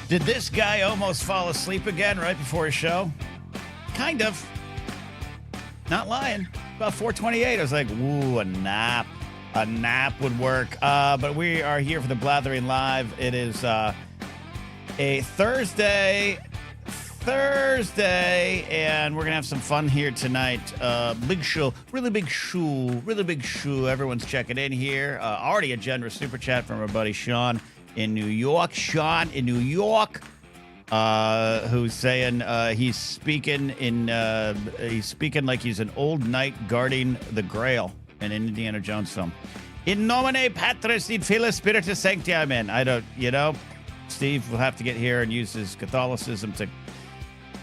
Did this guy almost fall asleep again right before his show? Kind of. Not lying. About 4:28, I was like, ooh, a nap. A nap would work. But we are here for the Blathering Live. It is a Thursday, and we're going to have some fun here tonight. Big show, really big show. Everyone's checking in here. Already a generous super chat from our buddy Sean in New York. Sean in New York, who's saying he's speaking like he's an old knight guarding the Grail in an Indiana Jones film. In nomine Patris et Filii Spiritus Sancti, amen. I don't, Steve will have to get here and use his Catholicism to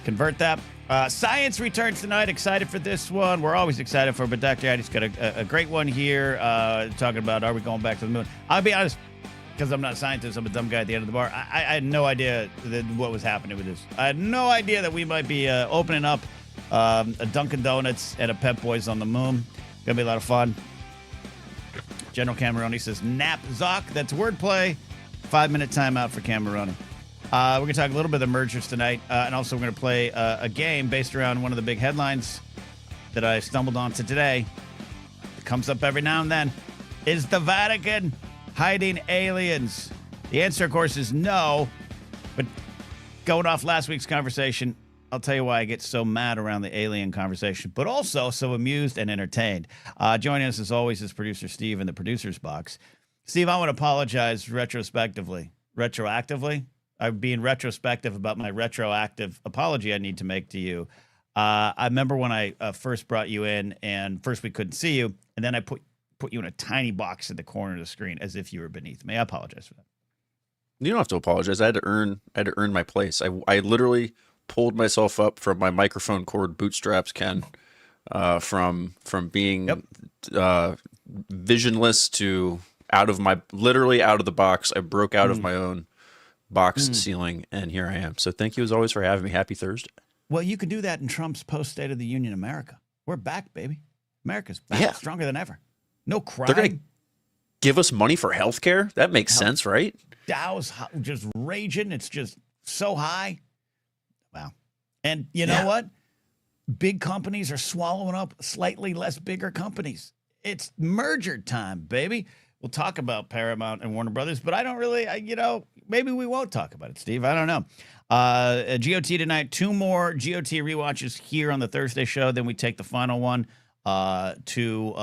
convert that. Science returns tonight. Excited for this one. We're always excited for it, but Dr. Addy's got a great one here talking about, are we going back to the moon? I'll be honest, because I'm not a scientist, I'm a dumb guy at the end of the bar. I had no idea what was happening with this. I had no idea that we might be opening up a Dunkin' Donuts and a Pep Boys on the moon. Gonna be a lot of fun. General Cameroni says Napzok. That's wordplay. 5-minute timeout for Cameroni. We're going to talk a little bit of the mergers tonight, and also we're going to play a game based around one of the big headlines that I stumbled onto today. It comes up every now and then. Is the Vatican hiding aliens? The answer, of course, is no. But going off last week's conversation, I'll tell you why I get so mad around the alien conversation, but also so amused and entertained. Joining us, as always, is producer Steve in the producer's box. Steve, I want to apologize retroactively. I'm being retrospective about my retroactive apology I need to make to you. I remember when I first brought you in, and first we couldn't see you, and then I put you in a tiny box in the corner of the screen as if you were beneath me. I apologize for that. You don't have to apologize. I had to earn my place. I literally pulled myself up from my microphone cord bootstraps, Ken, from being visionless to literally out of the box. I broke out of my own box ceiling, and here I am. So thank you as always for having me. Happy Thursday. Well, you can do that in Trump's post-State of the Union America. We're back, baby. America's back, stronger than ever. No crime. They're going to give us money for health care? That makes sense, right? Dow's just raging. It's just so high. Wow. And you know what? Big companies are swallowing up slightly less bigger companies. It's merger time, baby. We'll talk about Paramount and Warner Brothers, but I don't really, maybe we won't talk about it, Steve. I don't know. GOT tonight, 2 more GOT rewatches here on the Thursday show. Then we take the final one to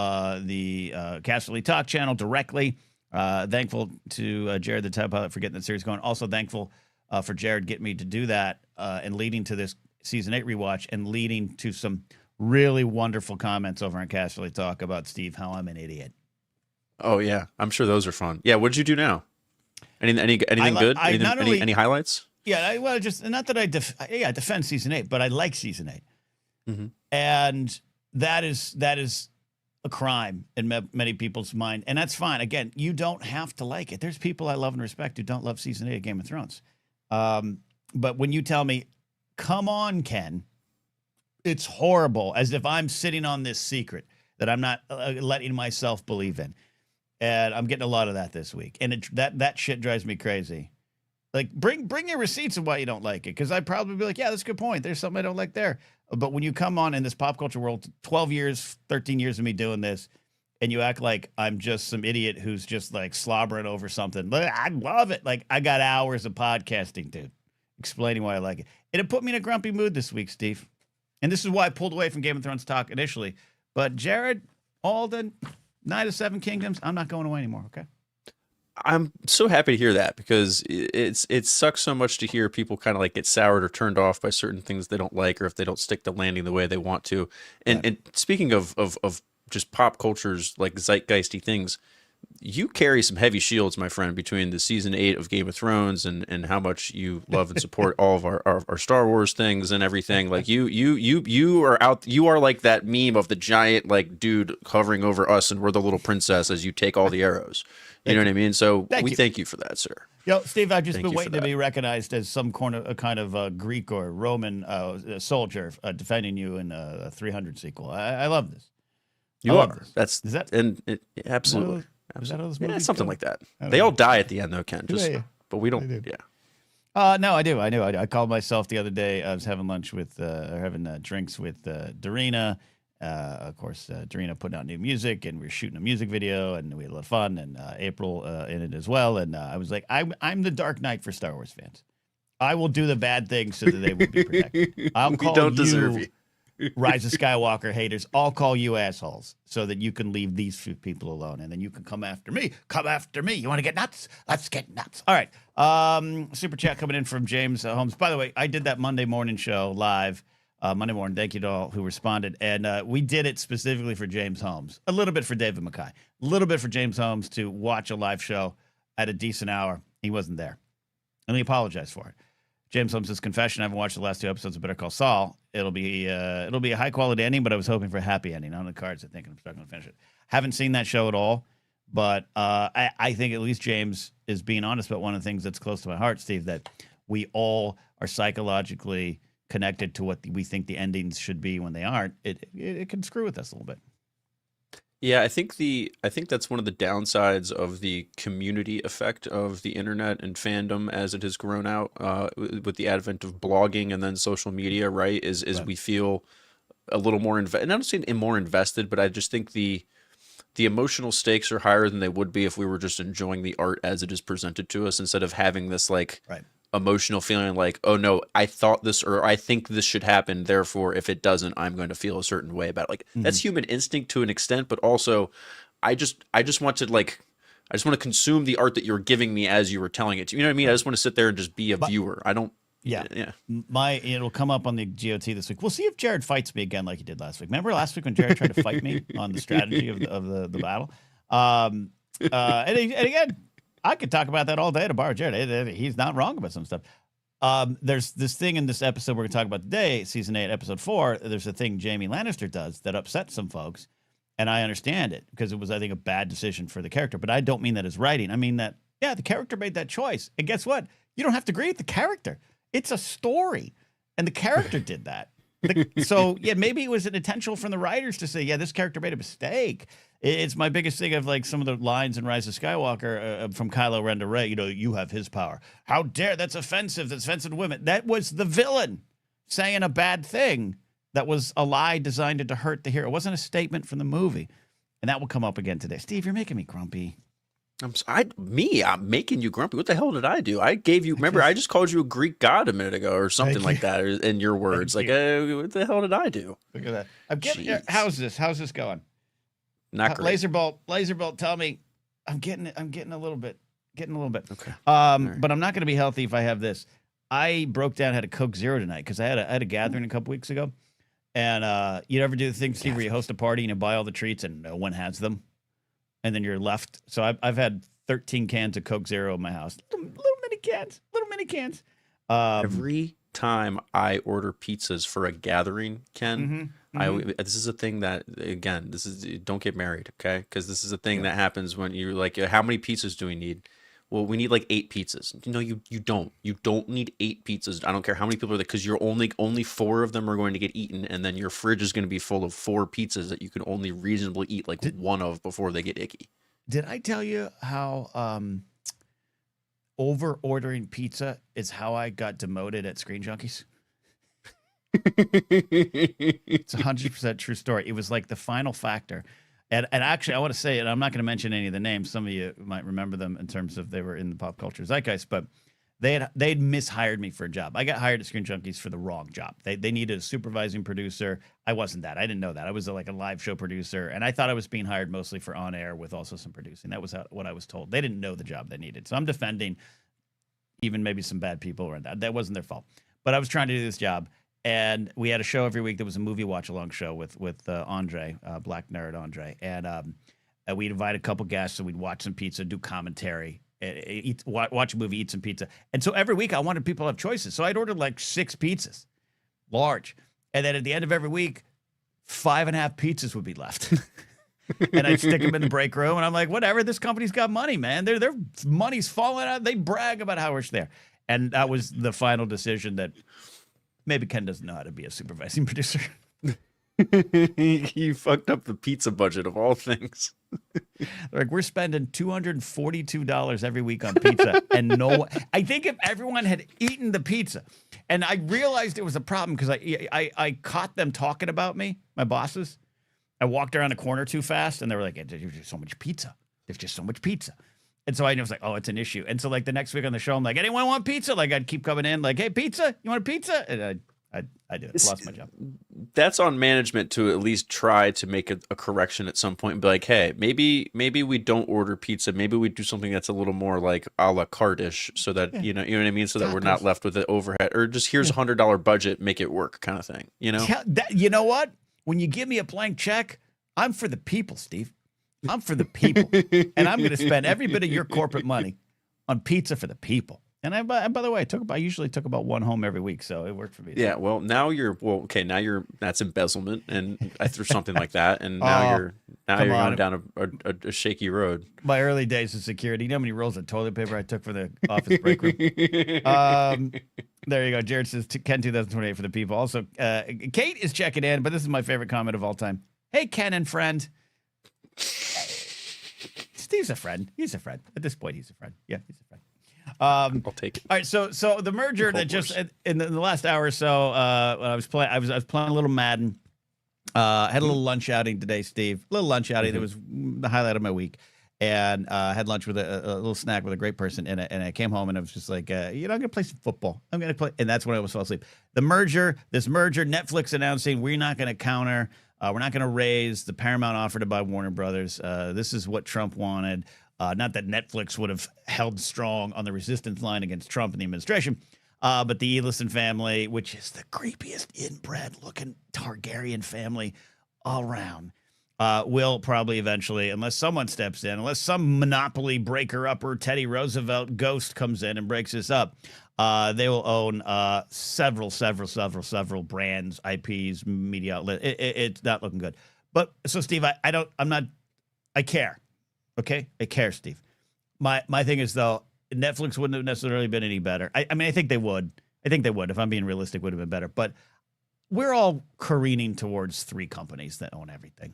the Casterly Talk channel directly. Thankful to Jared, the Time Pilot, for getting that series going. Also thankful for Jared getting me to do that and leading to this Season 8 rewatch and leading to some really wonderful comments over on Casterly Talk about Steve, how I'm an idiot. Oh yeah, I'm sure those are fun. Yeah, what did you do now? Anything good? Any highlights? Yeah, just not that I defend Season 8, but I like Season 8, and that is a crime in many people's mind, and that's fine. Again, you don't have to like it. There's people I love and respect who don't love Season 8 of Game of Thrones, but when you tell me, "Come on, Ken," it's horrible, as if I'm sitting on this secret that I'm not letting myself believe in. And I'm getting a lot of that this week. And that shit drives me crazy. Like, bring your receipts of why you don't like it. Because I'd probably be like, yeah, that's a good point. There's something I don't like there. But when you come on in this pop culture world, 12 years, 13 years of me doing this, and you act like I'm just some idiot who's just like slobbering over something. I love it. Like, I got hours of podcasting, dude, explaining why I like it. And it put me in a grumpy mood this week, Steve. And this is why I pulled away from Game of Thrones talk initially. But Jared, Alden, Night of Seven Kingdoms, I'm not going away anymore, okay? I'm so happy to hear that, because it sucks so much to hear people kind of like get soured or turned off by certain things they don't like, or if they don't stick to landing the way they want to. And speaking of just pop culture's like zeitgeisty things, you carry some heavy shields, my friend, between the Season 8 of Game of Thrones and how much you love and support all of our Star Wars things and everything. Like you are like that meme of the giant like dude hovering over us, and we're the little princess as you take all the arrows. You know what I mean? So thank you for that, sir. Yo, Steve, I've just been waiting to be recognized as some kind of Greek or Roman soldier defending you in a 300 sequel. I love this. You are. Absolutely. Is that how this movie something like that. They all die at the end, though, Ken. But we don't. Yeah. No, I do. I do. I called myself the other day. I was having lunch with, or having drinks with Darina. Of course, Darina putting out new music, and we were shooting a music video, and we had a lot of fun, and April in it as well. And I was like, I'm the Dark Knight for Star Wars fans. I will do the bad things so that they will be protected. I'll call We don't you deserve you. Rise of Skywalker haters. I'll call you assholes so that you can leave these few people alone, and then you can come after me. Come after me. You want to get nuts? Let's get nuts. All right. Super chat coming in from James Holmes. By the way, I did that Monday morning show live. Monday morning. Thank you to all who responded, and we did it specifically for James Holmes. A little bit for David Mackay. A little bit for James Holmes to watch a live show at a decent hour. He wasn't there, and he apologized for it. James Holmes' confession. I haven't watched the last 2 episodes of Better Call Saul. It'll be a high quality ending, but I was hoping for a happy ending on the cards. I think I'm struggling to finish it. Haven't seen that show at all, but I think at least James is being honest about one of the things that's close to my heart, Steve. That we all are psychologically connected to what we think the endings should be when they aren't. It can screw with us a little bit. Yeah, I think that's one of the downsides of the community effect of the internet and fandom as it has grown out with the advent of blogging and then social media, right? Is Right. we feel a little more invested. And I don't say more invested, but I just think the emotional stakes are higher than they would be if we were just enjoying the art as it is presented to us instead of having this like Right. emotional feeling like, oh no, I thought this or I think this should happen. Therefore, if it doesn't, I'm going to feel a certain way about it. Like that's human instinct to an extent, but also I just want to I just want to consume the art that you're giving me as you were telling it to. You know what I mean? I just want to sit there and just be a viewer. I don't. Yeah. Yeah. It'll come up on the GOT this week. We'll see if Jared fights me again like he did last week. Remember last week when Jared tried to fight me on the strategy of the battle? And again, I could talk about that all day to borrow Jared. He's not wrong about some stuff. There's this thing in this episode we're going to talk about today, season 8, episode 4. There's a thing Jamie Lannister does that upsets some folks, and I understand it because it was, I think, a bad decision for the character. But I don't mean that as writing. I mean that, yeah, the character made that choice. And guess what? You don't have to agree with the character. It's a story, and the character did that. So, yeah, maybe it was an intentional from the writers to say, yeah, this character made a mistake. It's my biggest thing of like some of the lines in Rise of Skywalker from Kylo Ren to Rey. You know, you have his power. How dare, that's offensive. That's offensive to women. That was the villain saying a bad thing that was a lie designed to hurt the hero. It wasn't a statement from the movie. And that will come up again today. Steve, you're making me grumpy. I'm making you grumpy. What the hell did I do? I gave you, remember, I just called you a Greek god a minute ago or something like that in your words. Like, what the hell did I do? Look at that. I'm getting, how's this going? Not great. Laserbolt, tell me. I'm getting a little bit. Okay. But I'm not going to be healthy if I have this. I broke down, had a Coke Zero tonight because I had a gathering a couple weeks ago. And you ever do the thing, Steve, where you host a party and you buy all the treats and no one has them? And then you're left. So I've had 13 cans of Coke Zero in my house. Little mini cans. Every time I order pizzas for a gathering, Ken, this is a thing that, again, don't get married, okay? Because this is a thing that happens when you're like, how many pizzas do we need? Well, we need like 8 pizzas. No, you don't. You don't need 8 pizzas. I don't care how many people are there, because you're only 4 of them are going to get eaten, and then your fridge is going to be full of 4 pizzas that you can only reasonably eat like one of before they get icky. Did I tell you how over ordering pizza is how I got demoted at Screen Junkies? It's 100% true story. It was like the final factor. And actually, I want to say, and I'm not going to mention any of the names. Some of you might remember them in terms of they were in the pop culture zeitgeist, but they'd mishired me for a job. I got hired at Screen Junkies for the wrong job. They needed a supervising producer. I wasn't that. I didn't know that. I was like a live show producer, and I thought I was being hired mostly for on air with also some producing. That was what I was told. They didn't know the job they needed. So I'm defending even maybe some bad people around that. That wasn't their fault. But I was trying to do this job. And we had a show every week that was a movie watch-along show with Andre, Black Nerd Andre. And we'd invite a couple guests, and we'd watch some pizza, do commentary, watch a movie, eat some pizza. And so every week I wanted people to have choices. So I'd ordered like 6 pizzas, large. And then at the end of every week, 5.5 pizzas would be left. And I'd stick them in the break room. And I'm like, whatever, this company's got money, man. Their money's falling out. They brag about how much they're. And that was the final decision that maybe Ken doesn't know how to be a supervising producer. You fucked up the pizza budget of all things. Like, we're spending $242 every week on pizza, and I think if everyone had eaten the pizza, and I realized it was a problem because I caught them talking about me, my bosses. I walked around the corner too fast, and they were like, "There's just so much pizza. There's just so much pizza." And so I was like, "Oh, it's an issue." And so like the next week on the show, I'm like, "Anyone want pizza?" Like I'd keep coming in, like, "Hey, pizza? You want a pizza?" And I did. I lost my job. That's on management to at least try to make a correction at some point and be like, hey, maybe we don't order pizza. Maybe we do something that's a little more like a la carte-ish so that, you know what I mean? So that we're not left with the overhead, or just here's $100 budget, make it work kind of thing, you know? Yeah, you know what? When you give me a blank check, I'm for the people, Steve. I'm for the people. And I'm going to spend every bit of your corporate money on pizza for the people. And by the way, I usually took about one home every week, so it worked for me. Yeah, well, now that's embezzlement, and I threw something like that, and now you're going down a shaky road. My early days of security, you know how many rolls of toilet paper I took for the office break room? There you go. Jared says Ken 2028 for the people. Also, Kate is checking in, but this is my favorite comment of all time. Hey, Ken and friend. Steve's a friend. He's a friend. At this point, he's a friend. Yeah, he's a friend. I'll take it. All right, so the merger that just in the last hour or so, when I was playing a little Madden. Had a little lunch outing today, Steve. A little lunch outing. It was the highlight of my week, and had lunch with a little snack with a great person. And I came home and I was just like, I'm gonna play some football. I'm gonna play, and that's when I was fall asleep. This merger, Netflix announcing we're not gonna counter. We're not going to raise the Paramount offer to buy Warner Brothers. This is what Trump wanted. Not that Netflix would have held strong on the resistance line against Trump and the administration, but the Ellison family, which is the creepiest inbred-looking Targaryen family all around, will probably eventually, unless someone steps in, unless some monopoly breaker-upper Teddy Roosevelt ghost comes in and breaks this up, they will own several brands, IPs, media outlets. It's not looking good. But so, Steve, I care. Okay, I care, Steve. My thing is though, Netflix wouldn't have necessarily been any better. I mean, I think they would. If I'm being realistic, would have been better. But we're all careening towards three companies that own everything.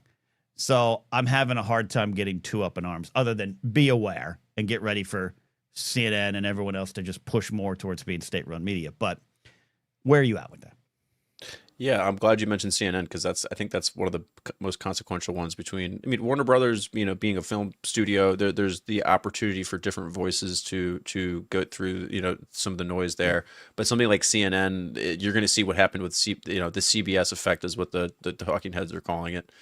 So I'm having a hard time getting too up in arms. Other than be aware and get ready for CNN and everyone else to just push more towards being state-run media. But where are you at with that? Yeah, I'm glad you mentioned CNN because I think that's one of the most consequential ones between. I mean, Warner Brothers, being a film studio, there's the opportunity for different voices to go through, some of the noise there. But something like CNN, you're going to see what happened with the CBS effect is what the talking heads are calling it,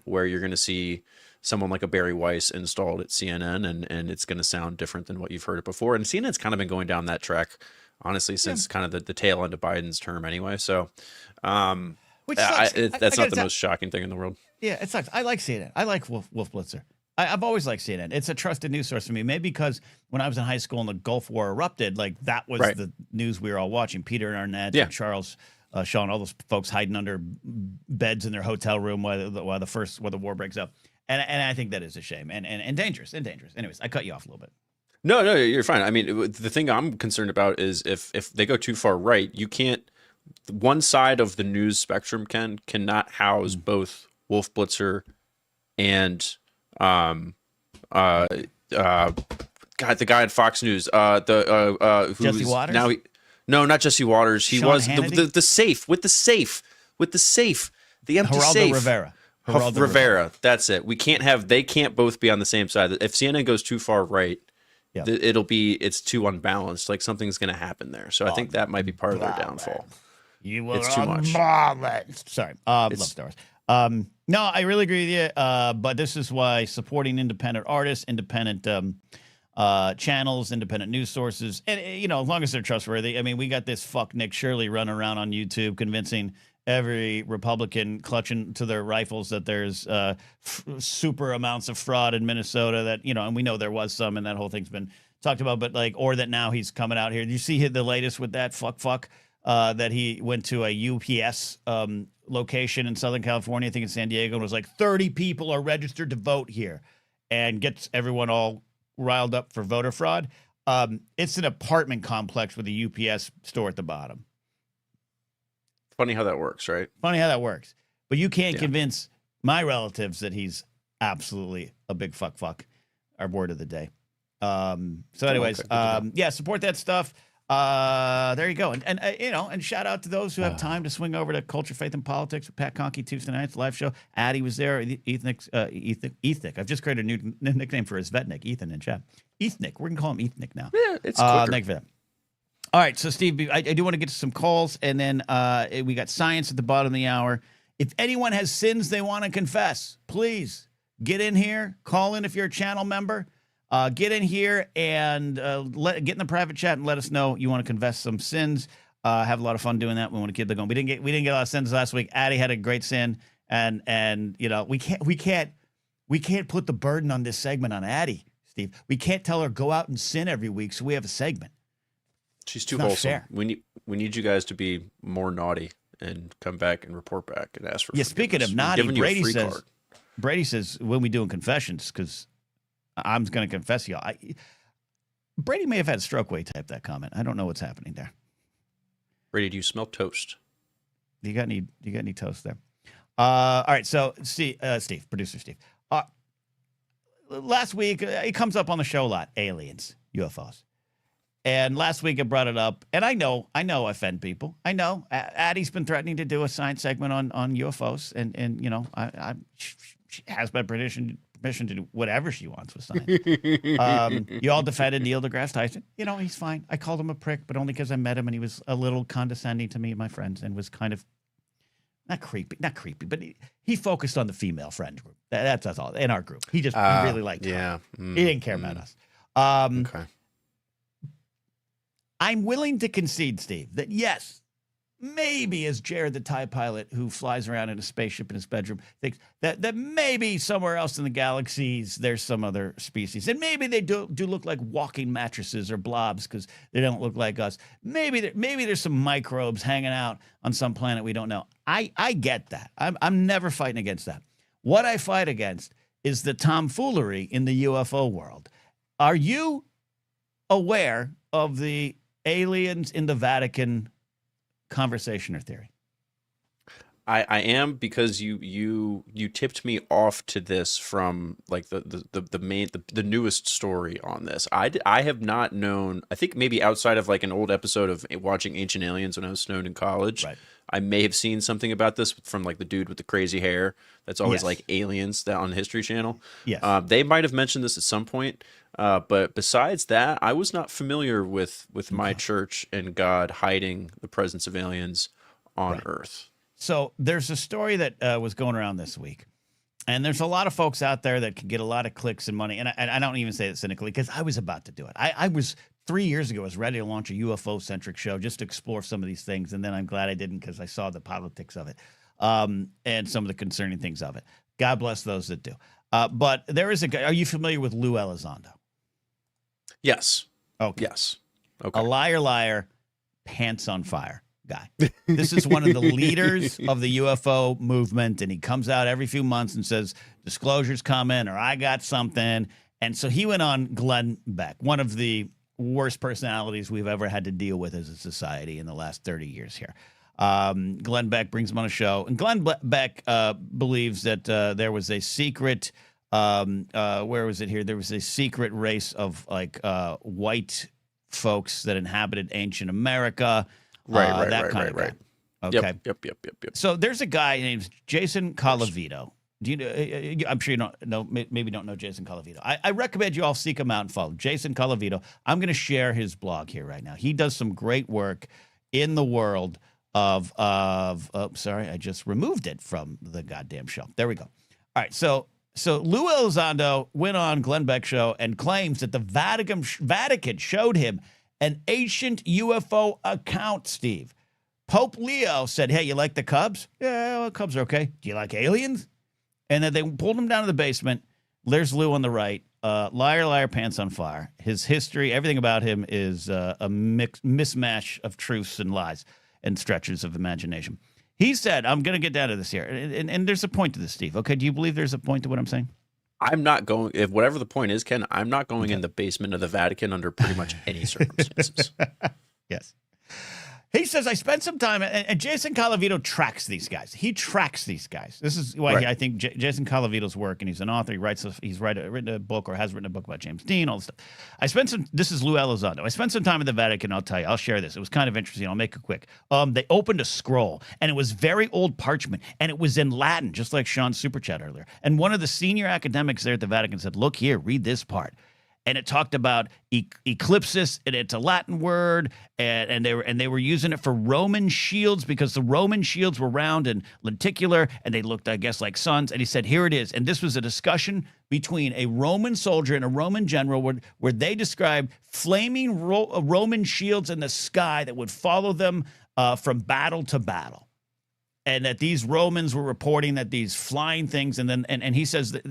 where you're going to see someone like a Barry Weiss installed at CNN, and it's going to sound different than what you've heard it before. And CNN's kind of been going down that track, honestly, since kind of the tail end of Biden's term anyway. So which sucks. That's not the most shocking thing in the world. Yeah, it sucks. I like CNN. I like Wolf Blitzer. I've always liked CNN. It's a trusted news source for me. Maybe because when I was in high school and the Gulf War erupted, like that was the news we were all watching. Peter and Arnett and Charles Sean, all those folks hiding under beds in their hotel room while the war breaks up. And I think that is a shame and dangerous. Anyways, I cut you off a little bit. No, you're fine. I mean, the thing I'm concerned about is if they go too far right, you can't. One side of the news spectrum cannot house both Wolf Blitzer and the guy at Fox News, Jesse Waters. Now not Jesse Waters. He Sean was Hannity? the safe with the safe, the empty Geraldo safe. Rivera. That's it. They can't both be on the same side. If CNN goes too far right, it's too unbalanced. Like something's going to happen there. So I think that might be part of their downfall. It's too much. Sorry. Love Star Wars. No, I really agree with you. But this is why supporting independent artists, independent channels, independent news sources, and as long as they're trustworthy. I mean, we got this fuck Nick Shirley running around on YouTube convincing every Republican clutching to their rifles that there's super amounts of fraud in Minnesota that, and we know there was some, and that whole thing's been talked about, but or that now he's coming out here. Did you see the latest with that fuck that he went to a UPS location in Southern California, I think in San Diego, and was like 30 people are registered to vote here and gets everyone all riled up for voter fraud. It's an apartment complex with a UPS store at the bottom. Funny how that works, right? Funny how that works. But you can't convince my relatives that he's absolutely a big fuck. Our word of the day. So anyways, Okay, yeah, support that stuff. There you go. And you know, and shout out to those who have time to swing over to Culture, Faith, and Politics with Pat Conkey Tuesday nights live show. Addie was there. Ethnic. I've just created a new nickname for his Vetnik, Ethan in chat. Ethnic. We're gonna call him Ethnic now. Yeah, it's quicker. Thank you for that. All right, so Steve, I do want to get to some calls, and then we got science at the bottom of the hour. If anyone has sins they want to confess, please get in here. Call in if you're a channel member. Get in here and get in the private chat and let us know you want to confess some sins. Have a lot of fun doing that. We want to keep them going. We didn't get a lot of sins last week. Addie had a great sin, and you know we can't put the burden on this segment on Addie, Steve. We can't tell her go out and sin every week, so we have a segment. She's too wholesome. Fair. We need you guys to be more naughty and come back and report back and ask for. Yeah, speaking of naughty, Brady says when we doing confessions because. I'm going to confess y'all. Brady may have had a stroke when he typed that comment. I don't know what's happening there. Brady, do you smell toast? Do you got any toast there? All right. So Steve, producer Steve. Last week it comes up on the show a lot. Aliens, UFOs, and last week I brought it up. And I know I offend people. I know Addie's been threatening to do a science segment on UFOs, and you know she has my permission to do whatever she wants with science. You all defended Neil deGrasse Tyson. You know, he's fine. I called him a prick, but only because I met him and he was a little condescending to me and my friends and was kind of not creepy, but he focused on the female friend group. That's all in our group. He just really liked her. He didn't care about us. Okay. I'm willing to concede, Steve, that yes, maybe as Jared the TIE pilot who flies around in a spaceship in his bedroom thinks that maybe somewhere else in the galaxies there's some other species. And maybe they do look like walking mattresses or blobs because they don't look like us. Maybe there's some microbes hanging out on some planet we don't know. I get that. I'm never fighting against that. What I fight against is the tomfoolery in the UFO world. Are you aware of the aliens in the Vatican conversation or theory? I am, because you tipped me off to this from like the newest story on this. I have not known. I think maybe outside of like an old episode of watching Ancient Aliens when I was stoned in college, right. I may have seen something about this from like the dude with the crazy hair that's always like aliens that on the History Channel. Yes, they might have mentioned this at some point. But besides that, I was not familiar with my church and God hiding the presence of aliens on Earth. So there's a story that was going around this week, and there's a lot of folks out there that can get a lot of clicks and money. And I don't even say it cynically because I was about to do it. I was 3 years ago, I was ready to launch a UFO-centric show just to explore some of these things. And then I'm glad I didn't because I saw the politics of it and some of the concerning things of it. God bless those that do. But there is a guy. Are you familiar with Lou Elizondo? Yes. Okay. Yes. Okay. A liar, pants on fire guy. This is one of the leaders of the UFO movement, and he comes out every few months and says, disclosure's coming, or I got something. And so he went on Glenn Beck, one of the worst personalities we've ever had to deal with as a society in the last 30 years here. Glenn Beck brings him on a show, and Glenn Beck believes that there was a secret where was it here? There was a secret race of like white folks that inhabited ancient America. Right. Okay. Yep. So there's a guy named Jason Colavito. Do you know? I'm sure you don't know. Maybe don't know Jason Colavito. I recommend you all seek him out and follow Jason Colavito. I'm going to share his blog here right now. He does some great work in the world of. Sorry, I just removed it from the goddamn show. There we go. All right, so Lou Elizondo went on Glenn Beck's show and claims that the Vatican showed him an ancient UFO account, Steve. Pope Leo said, hey, you like the Cubs? Yeah, well, Cubs are okay. Do you like aliens? And then they pulled him down to the basement. There's Lou on the right. Liar, pants on fire. His history, everything about him is a mismatch of truths and lies and stretches of imagination. He said, I'm going to get down to this here. And there's a point to this, Steve. Okay, do you believe there's a point to what I'm saying? I'm not going, if whatever the point is, Ken, I'm not going in the basement of the Vatican under pretty much any circumstances. Yes. He says, I spent some time, and Jason Colavito tracks these guys. He tracks these guys. This is why I think Jason Colavito's work, and he's an author. He's written a book or has written a book about James Dean, all this stuff. This is Lou Elizondo. I spent some time at the Vatican, I'll tell you. I'll share this. It was kind of interesting. I'll make it quick. They opened a scroll, and it was very old parchment, and it was in Latin, just like Sean's super chat earlier. And one of the senior academics there at the Vatican said, look here, read this part. And it talked about eclipsis, and it's a Latin word, and they were using it for Roman shields because the Roman shields were round and lenticular, and they looked, I guess, like suns. And he said, here it is. And this was a discussion between a Roman soldier and a Roman general where they described flaming Roman shields in the sky that would follow them from battle to battle. And that these Romans were reporting that these flying things, and he says that,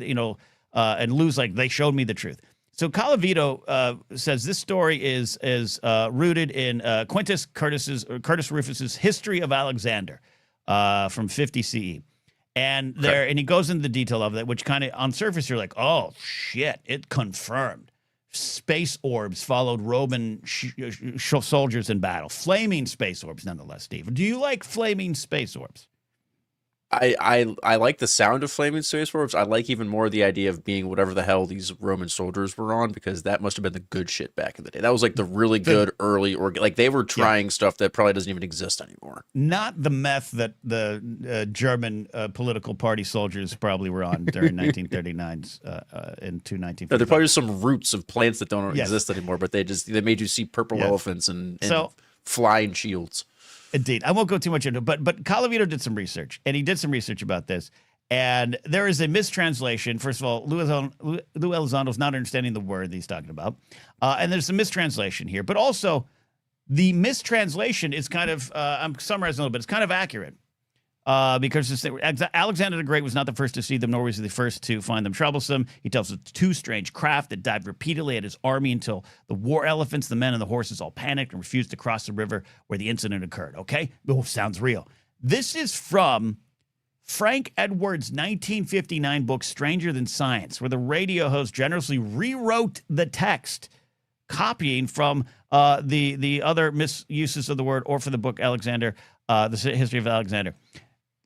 and Lou's like, they showed me the truth. So Colavito says this story is rooted in Quintus Curtis Rufus's History of Alexander from 50 CE. And he goes into the detail of that, which kind of on surface you're like, oh shit, it confirmed. Space orbs followed Roman soldiers in battle. Flaming space orbs, nonetheless, Steve. Do you like flaming space orbs? I like the sound of flaming space orbs. I like even more the idea of being whatever the hell these Roman soldiers were on, because that must have been the good shit back in the day. That was like the really good early, or like they were trying stuff that probably doesn't even exist anymore. Not the meth that the German political party soldiers probably were on during 1939's into 1945. No, there probably some roots of plants that don't exist anymore, but they made you see purple elephants and flying shields. Indeed. I won't go too much into it, but Colavito did some research, and he did some research about this. And there is a mistranslation. First of all, Lou Elizondo's not understanding the word that he's talking about. And there's some mistranslation here. But also, the mistranslation is kind of, I'm summarizing a little bit, it's kind of accurate. Because Alexander the Great was not the first to see them, nor was he the first to find them troublesome. He tells us two strange craft that dived repeatedly at his army until the war elephants, the men, and the horses all panicked and refused to cross the river where the incident occurred. Okay? Oh, sounds real. This is from Frank Edwards' 1959 book, Stranger Than Science, where the radio host generously rewrote the text, copying from the other misuses of the word, or for the book Alexander, the History of Alexander.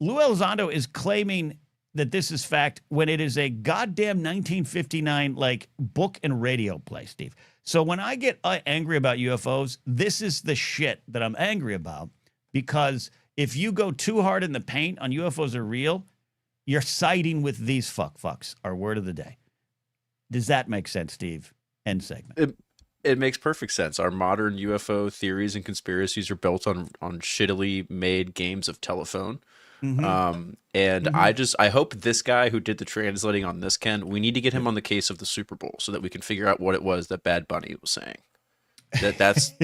Lou Elizondo is claiming that this is fact when it is a goddamn 1959 like book and radio play, Steve. So when I get angry about UFOs, this is the shit that I'm angry about, because if you go too hard in the paint on UFOs are real, you're siding with these fucks. Our word of the day. Does that make sense, Steve? End segment. It makes perfect sense. Our modern UFO theories and conspiracies are built on shittily made games of telephone. I hope this guy who did the translating on this, Ken, we need to get him on the case of the Super Bowl so that we can figure out what it was that Bad Bunny was saying. That's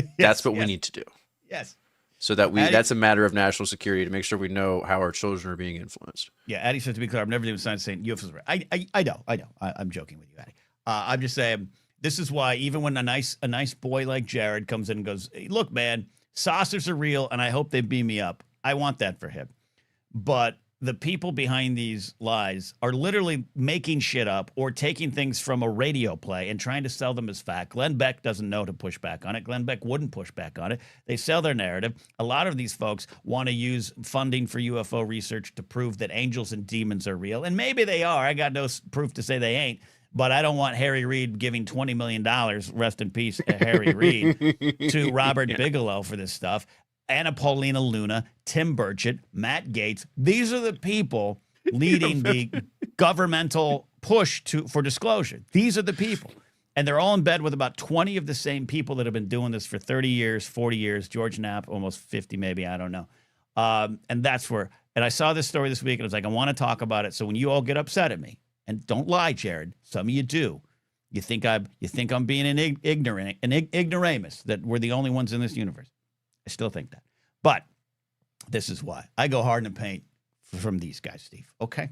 what we need to do. Yes. So that that's a matter of national security to make sure we know how our children are being influenced. Yeah, Addie says, to be clear, I've never even signed saying UFOs are right. I know. I'm joking with you, Addie. I'm just saying, this is why even when a nice boy like Jared comes in and goes, hey, look, man, saucers are real, and I hope they beam me up. I want that for him. But the people behind these lies are literally making shit up or taking things from a radio play and trying to sell them as fact. Glenn Beck doesn't know to push back on it. Glenn Beck wouldn't push back on it. They sell their narrative. A lot of these folks want to use funding for UFO research to prove that angels and demons are real. And maybe they are. I got no proof to say they ain't. But I don't want Harry Reid giving $20 million, rest in peace, Harry Reid, to Robert Bigelow for this stuff. Anna Paulina Luna, Tim Burchett, Matt Gaetz. These are the people leading the governmental push for disclosure. These are the people. And they're all in bed with about 20 of the same people that have been doing this for 30 years, 40 years. George Knapp, almost 50 maybe, I don't know. And that's where, and I saw this story this week, and I was like, I want to talk about it. So when you all get upset at me, and don't lie, Jared, some of you do. You think I'm being an ignoramus, that we're the only ones in this universe. I still think that. But this is why. I go hard in the paint from these guys, Steve. Okay?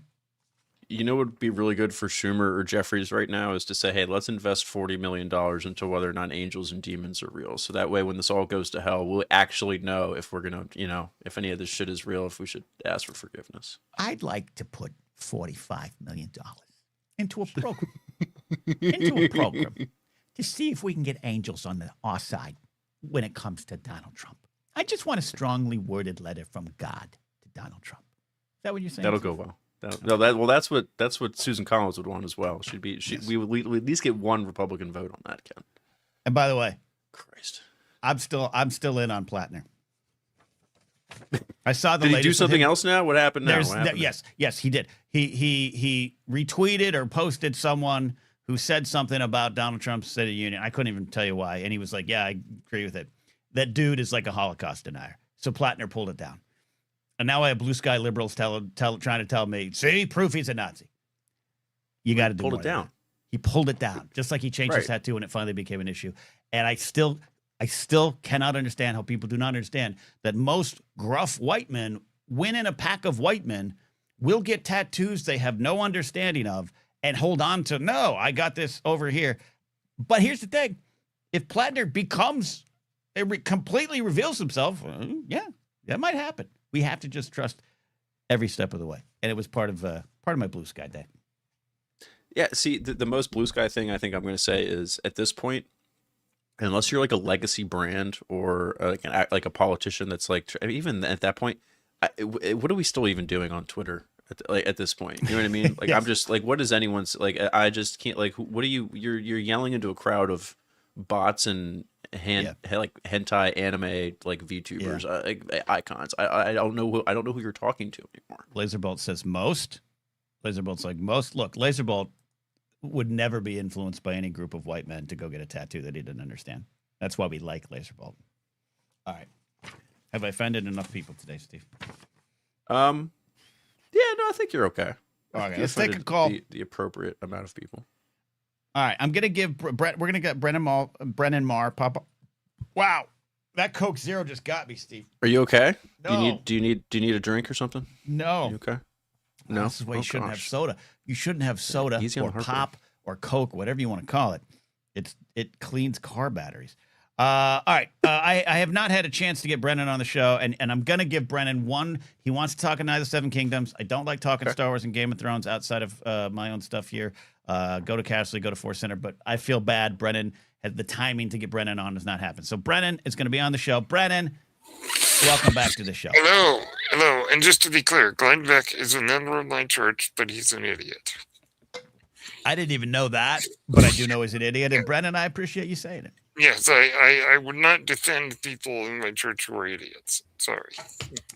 You know what would be really good for Schumer or Jeffries right now is to say, hey, let's invest $40 million into whether or not angels and demons are real. So that way, when this all goes to hell, we'll actually know if we're going to, if any of this shit is real, if we should ask for forgiveness. I'd like to put $45 million into a program. To see if we can get angels on our side when it comes to Donald Trump. I just want a strongly worded letter from God to Donald Trump. Is that what you're saying? That'll go well. No, that's what Susan Collins would want as well. Yes. We would at least get one Republican vote on that, Ken. And by the way, Christ, I'm still in on Plattner. I saw the. Did he latest do with something him. else now? What happened now? What happened? Yes, he did. He retweeted or posted someone who said something about Donald Trump's State of the Union. I couldn't even tell you why, and he was like, "Yeah, I agree with it." That dude is like a Holocaust denier. So Plattner pulled it down. And now I have blue sky liberals trying to tell me, see, proof he's a Nazi. You got to do pulled more it than down. that. He pulled it down, just like he changed his Right. tattoo when it finally became an issue. And I still cannot understand how people do not understand that most gruff white men, when in a pack of white men, will get tattoos they have no understanding of and hold on to, no, I got this over here. But here's the thing. If Plattner completely reveals himself, yeah, that might happen. We have to just trust every step of the way. And it was part of my blue sky day. Yeah, see, the most blue sky thing I think I'm going to say is at this point, unless you're like a legacy brand or like a politician that's like, even at that point, what are we still even doing on Twitter at this point? You know what I mean? Like, Yes. I'm just like, what is anyone's like? I just can't like. What are you're yelling into a crowd of bots and like hentai anime like VTubers, icons. I don't know who you're talking to anymore. Laserbolt says most. Laserbolt's like most. Look, Laserbolt would never be influenced by any group of white men to go get a tattoo that he didn't understand. That's why we like Laserbolt. All right. Have I offended enough people today, Steve? Yeah, no, I think you're okay. Okay, let's take a call. The appropriate amount of people. All right, I'm gonna give Brett. We're gonna get Brennan Marr. Papa. Wow, that Coke Zero just got me, Steve. Are you okay? No. Do you need a drink or something? No. You okay? No. This is why you shouldn't have soda. You shouldn't have soda Easy on or the heart pop or Coke, whatever you want to call it. It cleans car batteries. All right. I have not had a chance to get Brennan on the show, and I'm going to give Brennan one. He wants to talk Night of the Seven Kingdoms. I don't like talking Star Wars and Game of Thrones outside of my own stuff here. Go to Castle, go to Force Center, but I feel bad. Brennan had the timing to get Brennan on has not happened. So Brennan is going to be on the show. Brennan, welcome back to the show. Hello. And just to be clear, Glenn Beck is a member of my church, but he's an idiot. I didn't even know that, but I do know he's an idiot. And Brennan, I appreciate you saying it. Yes, I would not defend people in my church who are idiots. Sorry.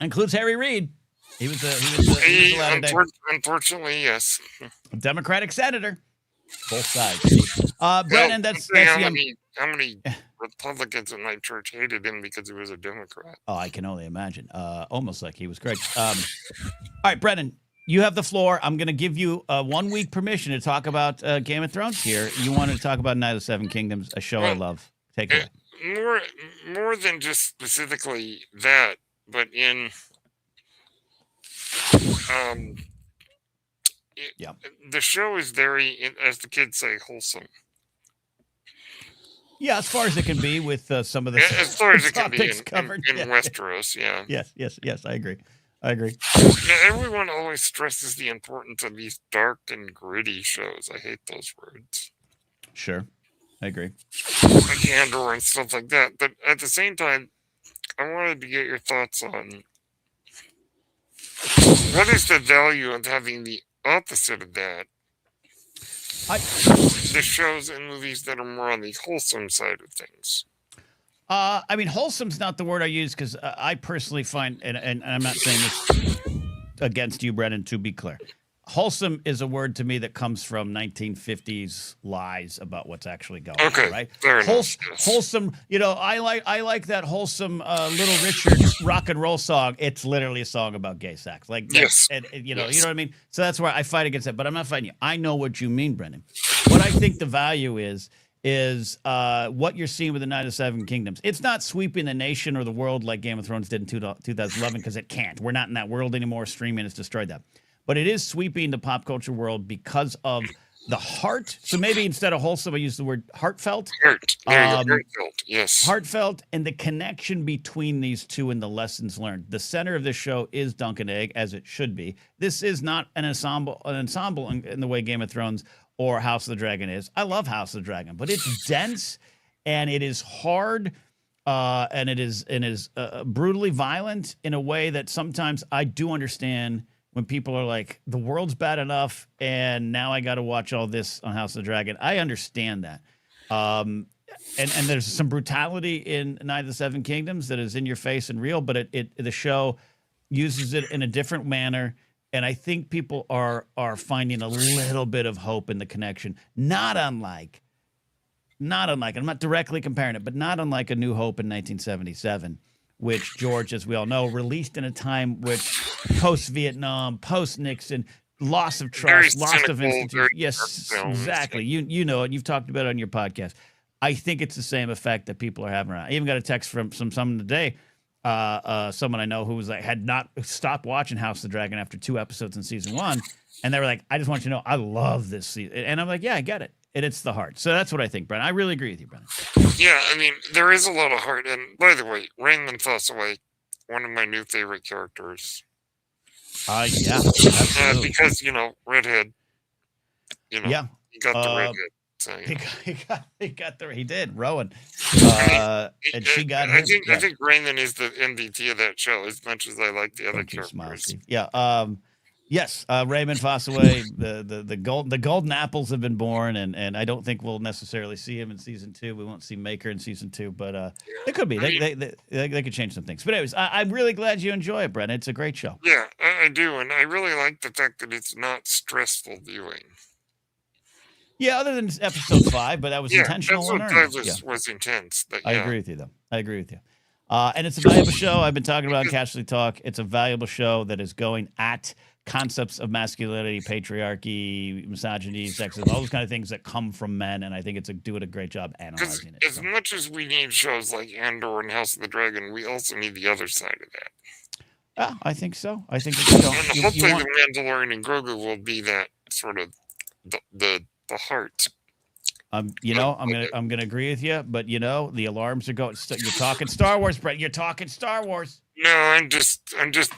Includes Harry Reid. He was a Latter-day Unfortunately, yes. Democratic senator. Both sides. Brennan, that's how many Republicans in my church hated him because he was a Democrat. Oh, I can only imagine. Almost like he was great. All right, Brennan, you have the floor. I'm going to give you 1 week permission to talk about Game of Thrones here. You wanted to talk about Night of the Seven Kingdoms, a show I love. Take it away. More than just specifically that, but in the show is very, as the kids say, wholesome. Yeah, as far as it can be with some of the as far as it can be covered in Westeros, yeah. Yes, I agree. Everyone always stresses the importance of these dark and gritty shows. I hate those words. Sure, I agree. Like Andor and stuff like that. But at the same time, I wanted to get your thoughts on what is the value of having the opposite of that? The shows and movies that are more on the wholesome side of things. I mean, wholesome's not the word I use because I personally find, and I'm not saying this against you, Brennan, to be clear. Wholesome is a word to me that comes from 1950s lies about what's actually going on, right? Fair enough, yes. Wholesome, I like that wholesome Little Richard rock and roll song. It's literally a song about gay sex. Like, yes. And you know what I mean? So that's where I fight against it, but I'm not fighting you. I know what you mean, Brennan. What I think the value is what you're seeing with the Night of the Seven Kingdoms. It's not sweeping the nation or the world like Game of Thrones did in 2011 because it can't. We're not in that world anymore. Streaming has destroyed that. But it is sweeping the pop culture world because of the heart. So maybe instead of wholesome, I use the word heartfelt. Heartfelt, yes. Heartfelt and the connection between these two and the lessons learned. The center of this show is Dunk and Egg, as it should be. This is not an ensemble in the way Game of Thrones or House of the Dragon is. I love House of the Dragon, but it's dense and it is hard and it is brutally violent in a way that sometimes I do understand when people are like, the world's bad enough, and now I got to watch all this on House of the Dragon. I understand that. And there's some brutality in Night of the Seven Kingdoms that is in your face and real, but the show uses it in a different manner. And I think people are finding a little bit of hope in the connection. Not unlike, I'm not directly comparing it, but not unlike A New Hope in 1977, which George, as we all know, released in a time which post-Vietnam, post-Nixon, loss of trust, loss of institutions. Yes, exactly. You know it. You've talked about it on your podcast. I think it's the same effect that people are having around. I even got a text from someone today, someone I know who was like, had not stopped watching House of the Dragon after 2 episodes in season 1. And they were like, I just want you to know, I love this season. And I'm like, yeah, I get it. And it's the heart. So that's what I think, Brennan. I really agree with you, Brennan. Yeah, I mean, there is a lot of heart. And by the way, Raymond Fossaway, one of my new favorite characters. Yeah, absolutely. Because, redhead. He got the redhead. So, He did, Rowan. And she got him. I think Raymond is the MVP of that show as much as I like the other characters. Smile, yeah. Yes, Raymond Fossaway, the golden apples have been born, and I don't think we'll necessarily see him in season 2. We won't see Maker in season 2, but it could be. They could change some things. But anyways, I'm really glad you enjoy it, Brent. It's a great show. Yeah, I do, and I really like the fact that it's not stressful viewing. Yeah, other than episode 5, but that was intentional. Episode 5 was intense. But, I agree with you, though. I agree with you. And it's a valuable show. I've been talking about Casually Talk. It's a valuable show that is going at concepts of masculinity, patriarchy, misogyny, sexism, all those kind of things that come from men, and I think it's doing a great job analyzing it. As much as we need shows like Andor and House of the Dragon, we also need the other side of that. I think so. I think it's and hopefully the Mandalorian and Grogu will be that sort of the heart. I'm gonna agree with you, but the alarms are going. You're talking Star Wars, Brett. You're talking Star Wars. No, I'm just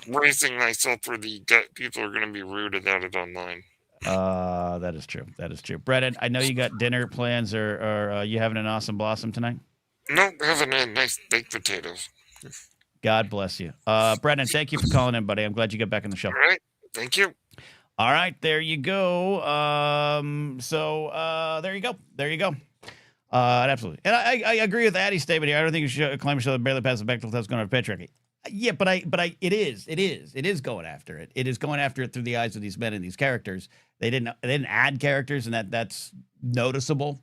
bracing myself for the people are going to be rude about it online. That is true. That is true. Brennan, I know you got dinner plans, or are you having an awesome blossom tonight? No, having a nice baked potato. God bless you. Brennan, thank you for calling in, buddy. I'm glad you got back on the show. All right. Thank you. All right, there you go. There you go. There you go. Absolutely. And I agree with Addie's statement here. I don't think you should claim a show that barely passes the Bechdel test going after patriarchy. Yeah, but it is going after it. It is going after it through the eyes of these men and these characters. They didn't add characters, and that's noticeable.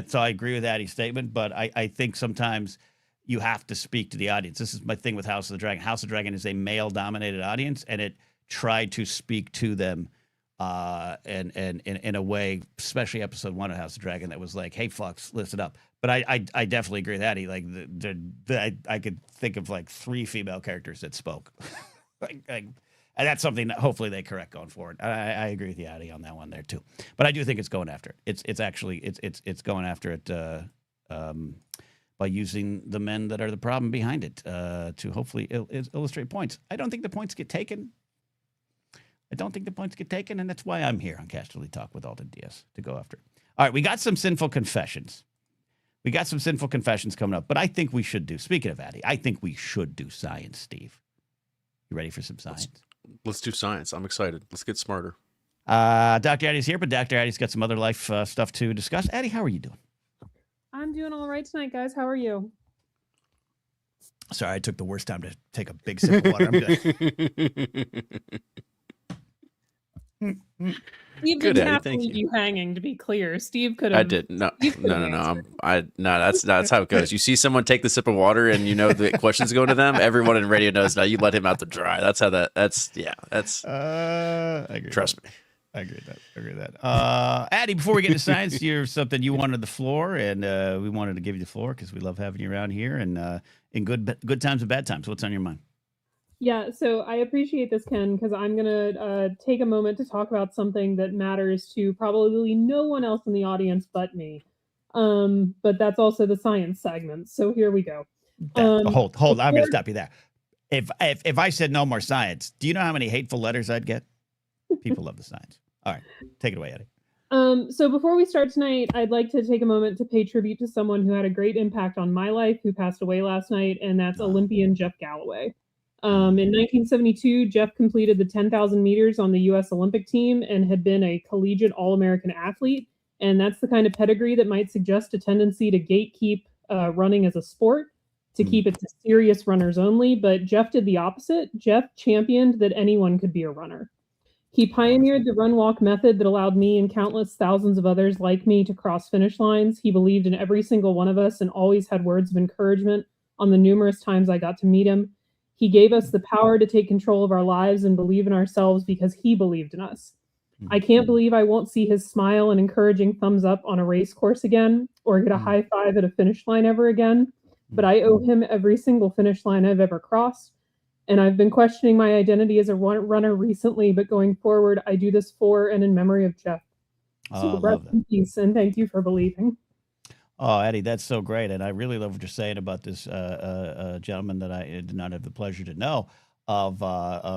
So I agree with Addie's statement, but I think sometimes you have to speak to the audience. This is my thing with House of the Dragon. House of the Dragon is a male-dominated audience, and it tried to speak to them and in a way, especially episode 1 of House of the Dragon, that was like, hey, fucks, listen up. But I definitely agree with Addie. Like, I could think of like 3 female characters that spoke. and that's something that hopefully they correct going forward. I agree with you, Addie, on that one there too. But I do think it's going after it. It's going after it by using the men that are the problem behind it to hopefully illustrate points. I don't think the points get taken. And that's why I'm here on Casually Talk with Alden Diaz to go after it. All right, we got some sinful confessions. Coming up, but I think we should do, speaking of Addie, I think we should do science, Steve. You ready for some science? Let's do science. I'm excited. Let's get smarter. Dr. Addie's here, but Dr. Addie's got some other life stuff to discuss. Addie, how are you doing? I'm doing all right tonight, guys. How are you? Sorry, I took the worst time to take a big sip of water. I'm good. Steve didn't have to leave you hanging, to be clear. Steve could have. I did. No. That's how it goes. You see someone take the sip of water and you know the questions going to them. Everyone in radio knows now. You let him out to dry. That's how that's. I agree. Trust me. I agree with that. Addie, before we get into science, you're something you wanted the floor, and we wanted to give you the floor because we love having you around here, and in good times and bad times. What's on your mind? Yeah, so I appreciate this, Ken, because I'm going to take a moment to talk about something that matters to probably no one else in the audience but me. But that's also the science segment. So here we go. Hold. I'm going to stop you there. If I said no more science, do you know how many hateful letters I'd get? People love the science. All right. Take it away, Eddie. So before we start tonight, I'd like to take a moment to pay tribute to someone who had a great impact on my life, who passed away last night, and that's Olympian Jeff Galloway. In 1972, Jeff completed the 10,000 meters on the U.S. Olympic team and had been a collegiate All-American athlete. And that's the kind of pedigree that might suggest a tendency to gatekeep running as a sport, to keep it to serious runners only. But Jeff did the opposite. Jeff championed that anyone could be a runner. He pioneered the run-walk method that allowed me and countless thousands of others like me to cross finish lines. He believed in every single one of us and always had words of encouragement on the numerous times I got to meet him. He gave us the power to take control of our lives and believe in ourselves because he believed in us. I can't believe I won't see his smile and encouraging thumbs up on a race course again or get a high five at a finish line ever again. But I owe him every single finish line I've ever crossed. And I've been questioning my identity as a runner recently, but going forward, I do this for and in memory of Jeff. So rest in peace, and thank you for believing. Oh, Eddie, that's so great. And I really love what you're saying about this gentleman that I did not have the pleasure to know of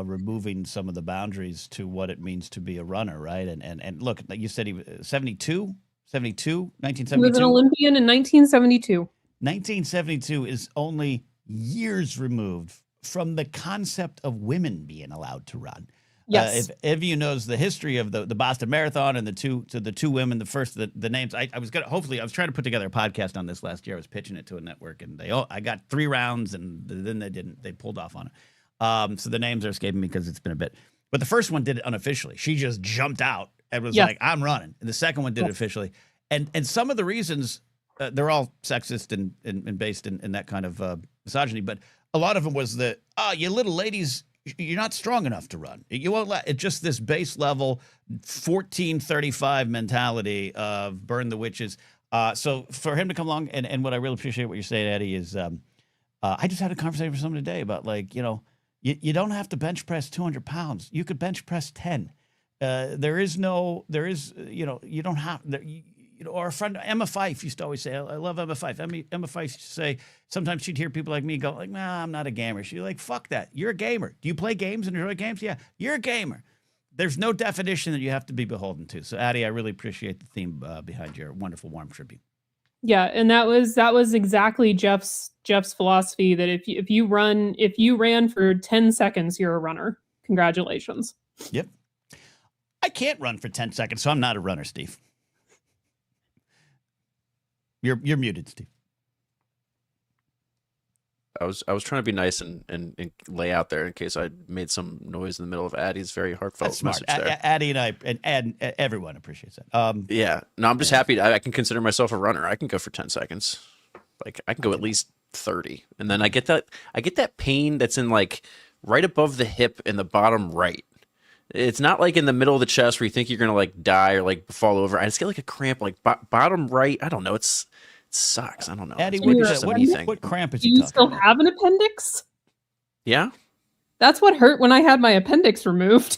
removing some of the boundaries to what it means to be a runner, right? And look, you said he was 72, 1972? He was an Olympian in 1972. 1972 is only years removed from the concept of women being allowed to run. Yes. If you knows the history of the Boston Marathon and the two women, the names, I was trying to put together a podcast on this last year. I was pitching it to a network, and I got 3 rounds, and then they pulled off on it. So the names are escaping me because it's been a bit. But the first one did it unofficially. She just jumped out and was like, "I'm running." And the second one did it officially. And some of the reasons, they're all sexist and based in that kind of misogyny, but a lot of them was that, you little ladies, you're not strong enough to run. You won't let it, just this base level 1435 mentality of burn the witches. So for him to come along, and what I really appreciate what you're saying, Eddie, is I just had a conversation with someone today about, like, you don't have to bench press 200 pounds. You could bench press 10. You don't have, or a friend, Emma Fife used to always say, I love Emma Fife. Emma Fife used to say, sometimes she'd hear people like me go, like, nah, I'm not a gamer. She's like, fuck that. You're a gamer. Do you play games and enjoy games? Yeah, you're a gamer. There's no definition that you have to be beholden to. So, Addie, I really appreciate the theme behind your wonderful, warm tribute. Yeah, and that was exactly Jeff's philosophy, that if you ran for 10 seconds, you're a runner. Congratulations. Yep. I can't run for 10 seconds, so I'm not a runner, Steve. You're muted, Steve. I was trying to be nice and lay out there in case I made some noise in the middle of Addie's very heartfelt message there. Addie and I and everyone appreciates that. Yeah. No, I'm just happy. I can consider myself a runner. I can go for 10 seconds. Like, I can go at least 30. And then I get that pain that's in, like, right above the hip in the bottom right. It's not like in the middle of the chest where you think you're going to, like, die or, like, fall over. I just get, like, a cramp, like, bottom right. I don't know. It sucks. I don't know. Addie, what cramp is he he talking talking about? Do you still have an appendix? Yeah. That's what hurt when I had my appendix removed.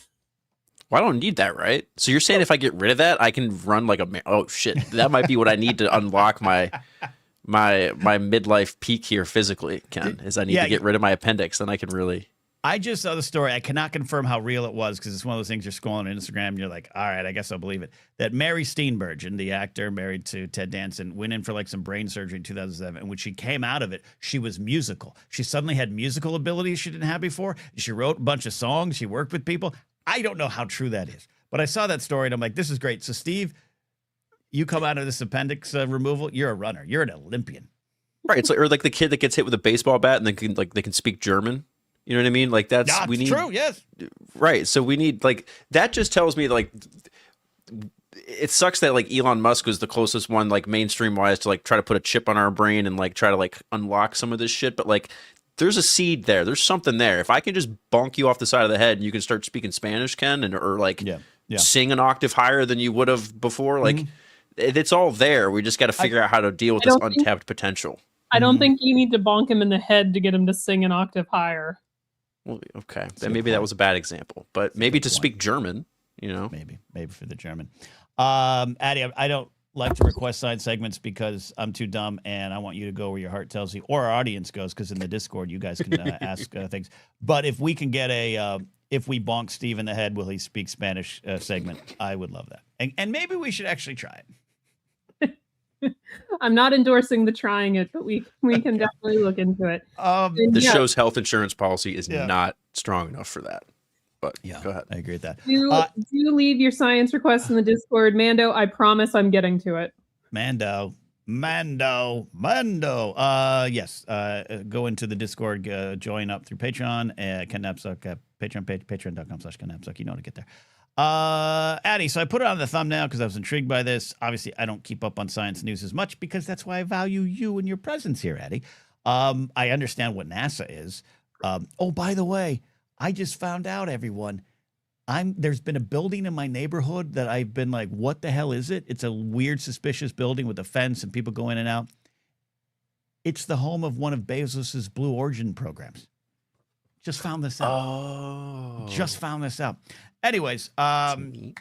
Well, I don't need that, right? So you're saying if I get rid of that, I can run like oh shit, that might be what I need to unlock my midlife peak here physically, Ken, is I need to get rid of my appendix, then I can really. I just saw the story. I cannot confirm how real it was because it's one of those things you're scrolling on Instagram and you're like, all right, I guess I'll believe it. That Mary Steenburgen, the actor married to Ted Danson, went in for like some brain surgery in 2007. And when she came out of it, she was musical. She suddenly had musical abilities she didn't have before. She wrote a bunch of songs. She worked with people. I don't know how true that is, but I saw that story and I'm like, this is great. So Steve, you come out of this appendix removal, you're a runner. You're an Olympian. Right. It's like, or like the kid that gets hit with a baseball bat and they can speak German. You know what I mean? Like we need true. Yes. Right. So we need, like, that just tells me, like, it sucks that, like, Elon Musk was the closest one, like, mainstream wise to, like, try to put a chip on our brain and, like, try to, like, unlock some of this shit. But, like, there's a seed there. There's something there. If I can just bonk you off the side of the head and you can start speaking Spanish, Ken, or like sing an octave higher than you would have before, like, it's all there. We just got to figure out how to deal with this untapped potential. I don't think you need to bonk him in the head to get him to sing an octave higher. Well, okay, then maybe that was a bad example, but maybe to speak German, you know, maybe for the German. Addie, I don't like to request side segments because I'm too dumb, and I want you to go where your heart tells you, or our audience goes, because in the Discord you guys can ask things. But if we can get if we bonk Steve in the head, will he speak Spanish segment. I would love that. And maybe we should actually try it. I'm not endorsing the trying it, but we can definitely look into it. The show's health insurance policy is not strong enough for that. But go ahead. I agree with that. Do leave your science requests in the Discord. Mando, I promise I'm getting to it. Mando. Yes. Go into the Discord, join up through Patreon, Ken Napzok, Patreon page, patreon.com/Ken Napzok. You know how to get there. Addie, so I put it on the thumbnail because I was intrigued by this. Obviously, I don't keep up on science news as much because that's why I value you and your presence here, Addie. I understand what NASA is. Oh, by the way, I just found out, everyone. There's been a building in my neighborhood that I've been like, what the hell is it? It's a weird, suspicious building with a fence and people go in and out. It's the home of one of Bezos's Blue Origin programs. Just found this out. Oh. Just found this out. Anyways, Eddie,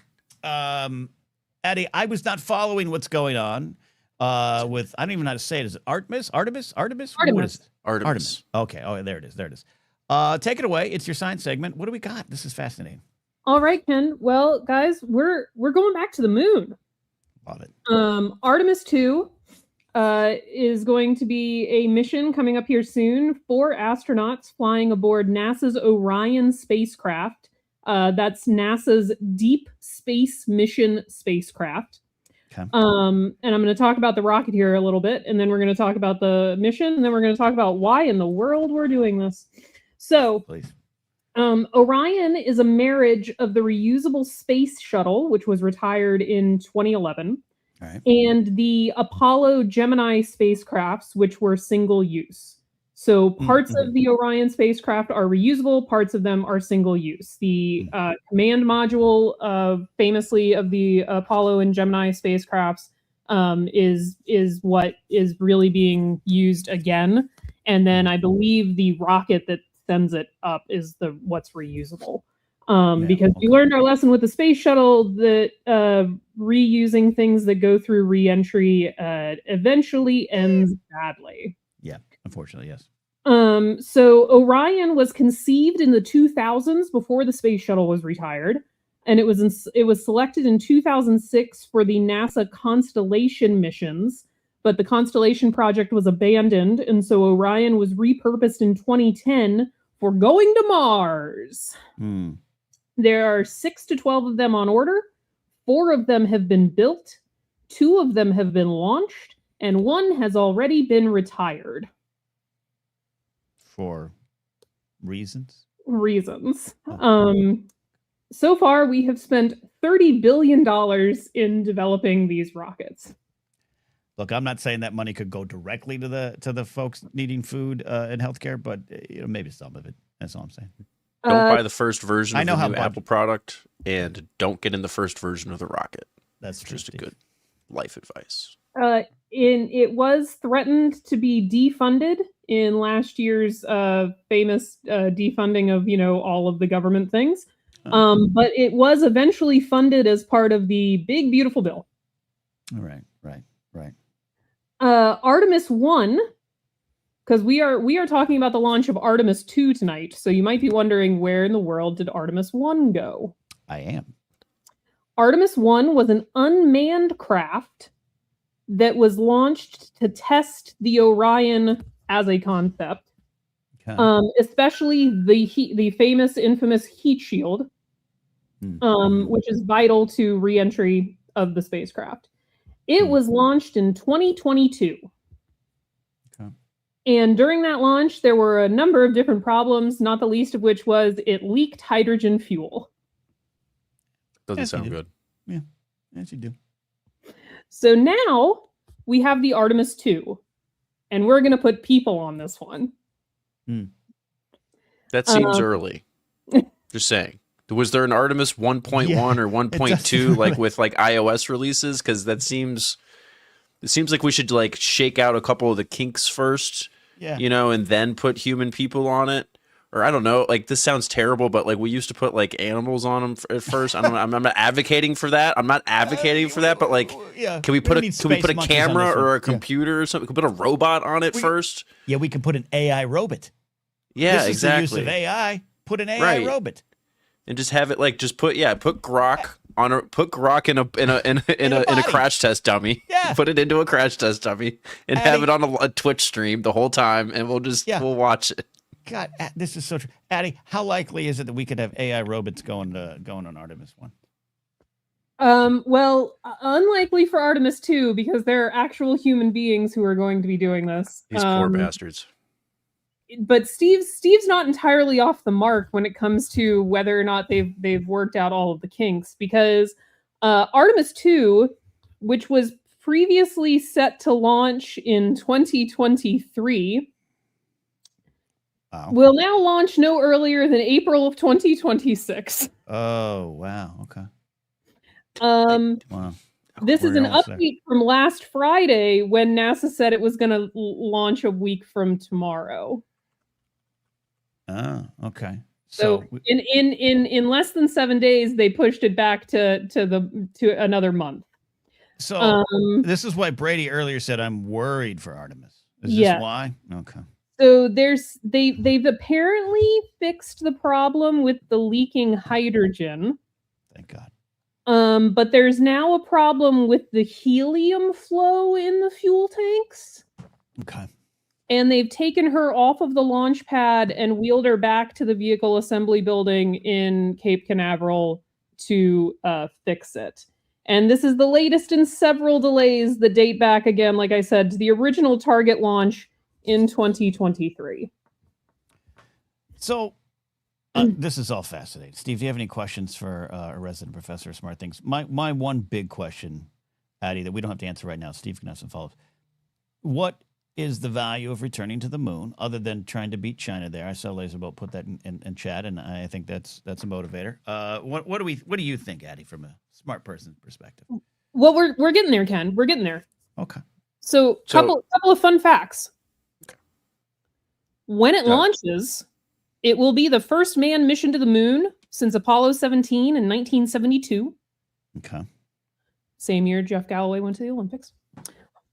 I was not following what's going on with, I don't even know how to say it. Is it Artemis? What is it? Artemis. Okay. Oh, there it is. Take it away. It's your science segment. What do we got? This is fascinating. All right, Ken. Well, guys, we're going back to the moon. Love it. Artemis 2 is going to be a mission coming up here soon. 4 astronauts flying aboard NASA's Orion spacecraft. That's NASA's Deep Space Mission spacecraft. Okay. And I'm going to talk about the rocket here a little bit, and then we're going to talk about the mission, and then we're going to talk about why in the world we're doing this. So, please. Orion is a marriage of the reusable space shuttle, which was retired in 2011, and the Apollo Gemini spacecrafts, which were single use. So parts of the Orion spacecraft are reusable, parts of them are single use. The command module, famously, of the Apollo and Gemini spacecrafts is what is really being used again. And then I believe the rocket that sends it up is what's reusable. Because we learned our lesson with the space shuttle that reusing things that go through re-entry eventually ends badly. Yeah, unfortunately, yes. So Orion was conceived in the 2000s before the space shuttle was retired, and it was selected in 2006 for the NASA Constellation missions, but the Constellation project was abandoned, and so Orion was repurposed in 2010 for going to Mars. There are 6 to 12 of them on order. 4 of them have been built, 2 of them have been launched, and 1 has already been retired. For reasons? So far, we have spent $30 billion in developing these rockets. Look, I'm not saying that money could go directly to the folks needing food and healthcare, but maybe some of it. That's all I'm saying. Don't buy the first version of the new Apple product, and don't get in the first version of the rocket. That's just a good life advice. It was threatened to be defunded in last year's famous defunding of all of the government things, but it was eventually funded as part of the Big Beautiful Bill. All right. Artemis 1, because we are talking about the launch of Artemis 2 tonight, so you might be wondering, where in the world did Artemis 1 go? I am. Artemis 1 was an unmanned craft that was launched to test the Orion as a concept, especially the famous, infamous heat shield, which is vital to re-entry of the spacecraft. It was launched in 2022. And during that launch, there were a number of different problems, not the least of which was it leaked hydrogen fuel. Doesn't sound good. Yeah, yes, you do. So now we have the Artemis 2, and we're going to put people on this one. That seems early. Just saying. Was there an Artemis 1.1 or 1.2 with iOS releases? Because it seems like we should shake out a couple of the kinks first, and then put human people on it. Or I don't know, this sounds terrible, but we used to put animals on them at first. I don't know. I'm not advocating for that. But can we put a camera or a computer or something? Can we put a robot on it first? Yeah, we can put an AI robot. Yeah, this exactly. Is the use of AI. Put an AI robot. and just have it like just put Grok on put Grok in a crash test dummy. Yeah. Put it into a crash test dummy and have it on a Twitch stream the whole time, and we'll watch it. God, this is so true. Addie, how likely is it that we could have AI robots going on Artemis 1? Well, unlikely for Artemis 2 because there are actual human beings who are going to be doing this. These poor bastards. But Steve's not entirely off the mark when it comes to whether or not they've worked out all of the kinks, because Artemis 2, which was previously set to launch in 2023, will now launch no earlier than April of 2026. Oh, wow. Okay. Wow. This is an update from last Friday when NASA said it was going to launch a week from tomorrow. Oh, okay. So in less than 7 days, they pushed it back to another month. So this is why Brady earlier said I'm worried for Artemis. Is this why? Okay. So they've apparently fixed the problem with the leaking hydrogen. Thank God. But there's now a problem with the helium flow in the fuel tanks. Okay. And they've taken her off of the launch pad and wheeled her back to the vehicle assembly building in Cape Canaveral to fix it. And this is the latest in several delays that date back again, like I said, to the original target launch in 2023. So this is all fascinating. Steve, do you have any questions for a resident professor of smart things? My one big question, Addie, that we don't have to answer right now, Steve can have some follow-ups. What is the value of returning to the moon other than trying to beat China there? I saw Laserbolt put that in chat, and I think that's a motivator. What do you think, Addie, from a smart person perspective? Well, we're getting there, Ken. We're getting there. Okay. So couple of fun facts. Okay. When it launches, it will be the first manned mission to the moon since Apollo 17 in 1972. Okay. Same year Jeff Galloway went to the Olympics.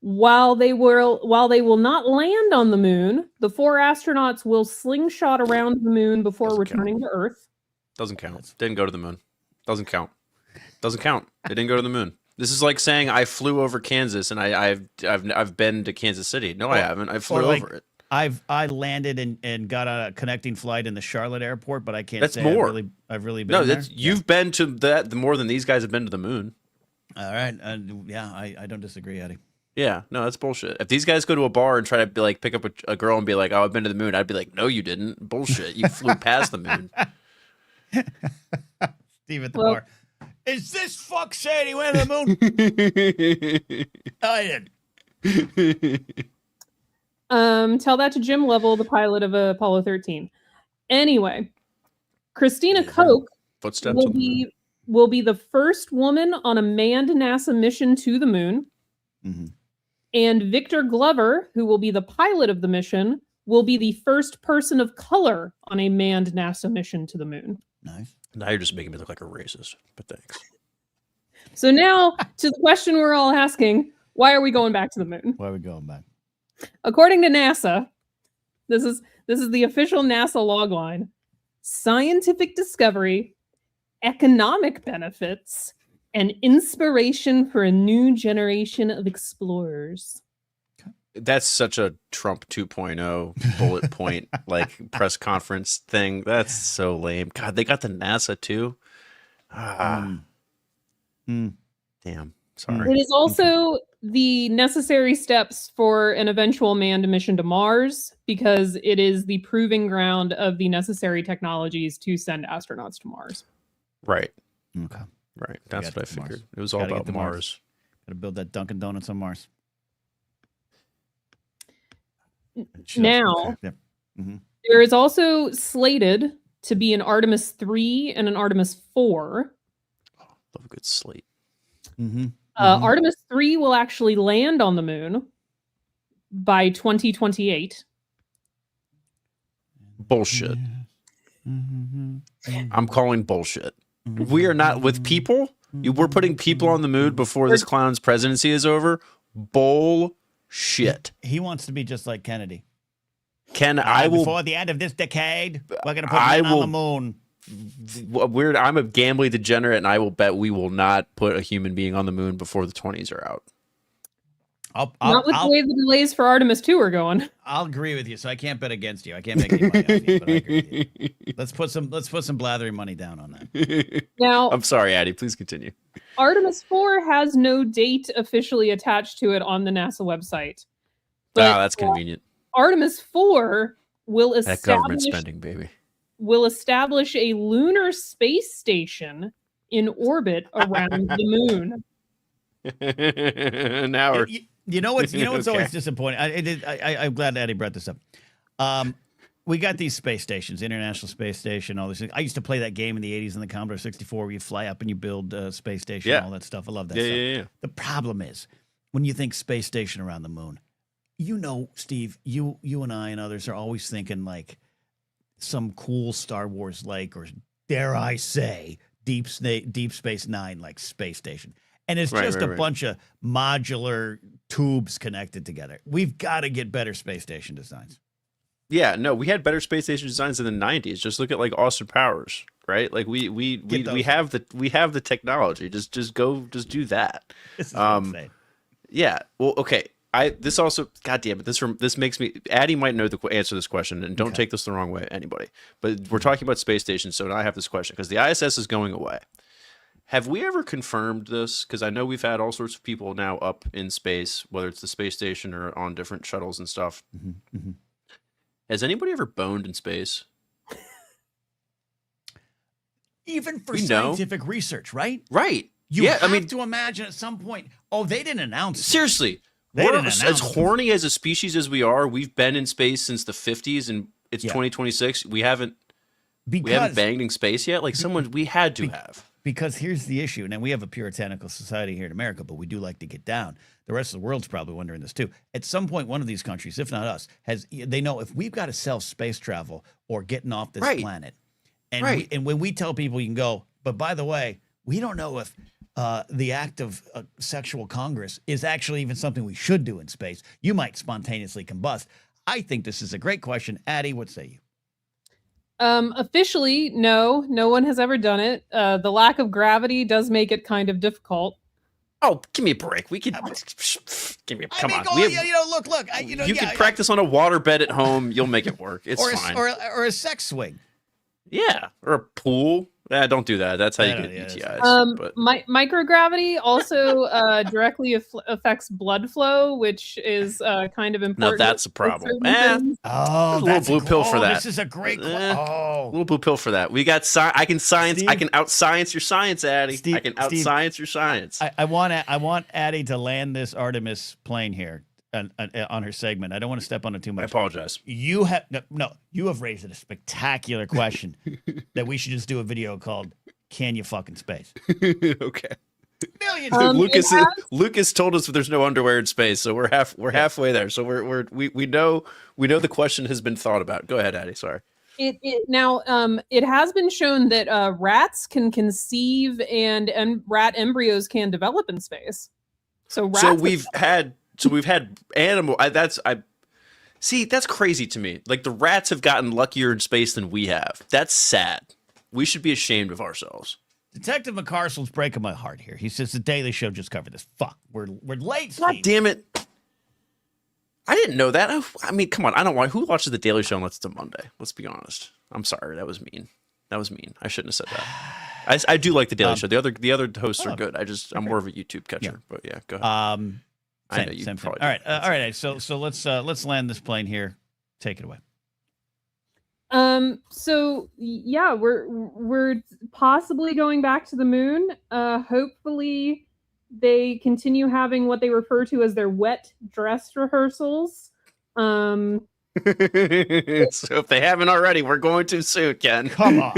While they will not land on the moon, the 4 astronauts will slingshot around the moon before returning to Earth. Doesn't count. Didn't go to the moon. Doesn't count. Doesn't count. They didn't go to the moon. This is like saying I flew over Kansas and I've been to Kansas City. No, I haven't. I flew over it. I landed and got on a connecting flight in the Charlotte airport, but I can't say more. I've really been there. You've been to that more than these guys have been to the moon. All right. Yeah, I don't disagree, Eddie. Yeah, no, that's bullshit. If these guys go to a bar and try to be like pick up a girl and be like, "Oh, I've been to the moon," I'd be like, "No, you didn't. Bullshit. You flew past the moon." Steve at the bar. Is this fuck saying he went to the moon? I did. Tell that to Jim Lovell, the pilot of Apollo 13. Anyway, Christina Koch will be the first woman on a manned NASA mission to the moon. Mm-hmm. And Victor Glover, who will be the pilot of the mission, will be the first person of color on a manned NASA mission to the moon. Nice. Now you're just making me look like a racist, but thanks. So now to the question we're all asking, why are we going back to the moon? Why are we going back? According to NASA, this is the official NASA logline: scientific discovery, economic benefits, and inspiration for a new generation of explorers. That's such a Trump 2.0 bullet point like press conference thing. That's so lame. God, they got the NASA too. Damn. Sorry. It is also the necessary steps for an eventual manned mission to Mars, because it is the proving ground of the necessary technologies to send astronauts to Mars. Right. Okay. Right. That's what I figured. Mars. It was all about Mars. Gotta build that Dunkin' Donuts on Mars. Now, there is also slated to be an Artemis 3 and an Artemis 4. Oh, love a good slate. Artemis 3 will actually land on the moon by 2028. Bullshit. I'm calling bullshit. We are not with people. We're putting people on the moon before this clown's presidency is over. Bullshit. He wants to be just like Kennedy. I will before the end of this decade. We're gonna put men on the moon. weird. I'm a gambling degenerate, and I will bet we will not put a human being on the moon before the 20s are out. Not with the way the delays for Artemis 2 are going. I'll agree with you. So I can't bet against you. I can't make any money off you, but I agree with you. Let's put some blathering money down on that. Now, I'm sorry, Addie. Please continue. Artemis 4 has no date officially attached to it on the NASA website. But, that's convenient. Artemis 4 will that government spending, baby. Will establish a lunar space station in orbit around the moon. Now we're... You know what's Okay. always disappointing. I'm glad Eddie brought this up. We got these space stations, International Space Station, all these things. I used to play that game in the 80s in the Commodore 64 where you fly up and you build a space station and all that stuff. I love that stuff. Yeah. The problem is when you think space station around the moon, Steve, you and I and others are always thinking like some cool Star Wars like, or dare I say, Deep Space Nine like space station. And it's just a bunch of modular tubes connected together. We've got to get better space station designs. Yeah, no, we had better space station designs in the 90s. Just look at like Austin Powers, right? Like we have the technology. Just do that. This is insane. Yeah. Well, okay. This also, God damn it, this makes me. Addie might know the answer to this question, and don't take this the wrong way, anybody. But we're talking about space stations, so now I have this question because the ISS is going away. Have we ever confirmed this? Because I know we've had all sorts of people now up in space, whether it's the space station or on different shuttles and stuff. Mm-hmm, mm-hmm. Has anybody ever boned in space? Even for scientific research, right? Right. You have to imagine at some point, they didn't announce it. Seriously. We're as horny as a species as we are. We've been in space since the 50s, and it's 2026. We haven't banged in space yet. Like we had to have. Because here's the issue. Now, we have a puritanical society here in America, but we do like to get down. The rest of the world's probably wondering this too. At some point, one of these countries, if not us, they know if we've got to sell space travel or getting off this planet. And, and when we tell people you can go, but by the way, we don't know if the act of sexual congress is actually even something we should do in space. You might spontaneously combust. I think this is a great question. Addie, what say you? Officially, no one has ever done it. The lack of gravity does make it kind of difficult. Oh, give me a break. We could come on. Look. You can practice on a waterbed at home. You'll make it work. It's fine. Or a sex swing. Yeah, or a pool. Don't do that. That's how you get UTIs. Microgravity also directly affects blood flow, which is kind of important. No, that's a problem. That's a little blue pill for that. This is a great little blue pill for that. We got I can science. Steve, I can out science your science, Addie. I can out science your science. I want Addie to land this Artemis plane here on her segment. I don't want to step on it too much. I apologize. You have you have raised a spectacular question that we should just do a video called "Can You Fucking Space?" Okay. Millions. Lucas told us there's no underwear in space, so we're halfway there. So we know the question has been thought about. Go ahead, Addie. Sorry. It has been shown that rats can conceive and rat embryos can develop in space. So we've had animal. That's crazy to me. Like the rats have gotten luckier in space than we have. That's sad. We should be ashamed of ourselves. Detective McCarsel's breaking my heart here. He says the Daily Show just covered this. Fuck, we're late. God damn it! I didn't know that. I mean, come on. I don't want. Who watches the Daily Show unless it's a Monday? Let's be honest. I'm sorry. That was mean. I shouldn't have said that. I do like the Daily Show. The other hosts are good. I'm more of a YouTube catcher. Yeah. But yeah, go ahead. I know you probably. All right. So let's land this plane here. Take it away. So yeah, we're possibly going back to the moon. Hopefully they continue having what they refer to as their wet dress rehearsals. So if they haven't already, we're going too soon, Ken. Come on.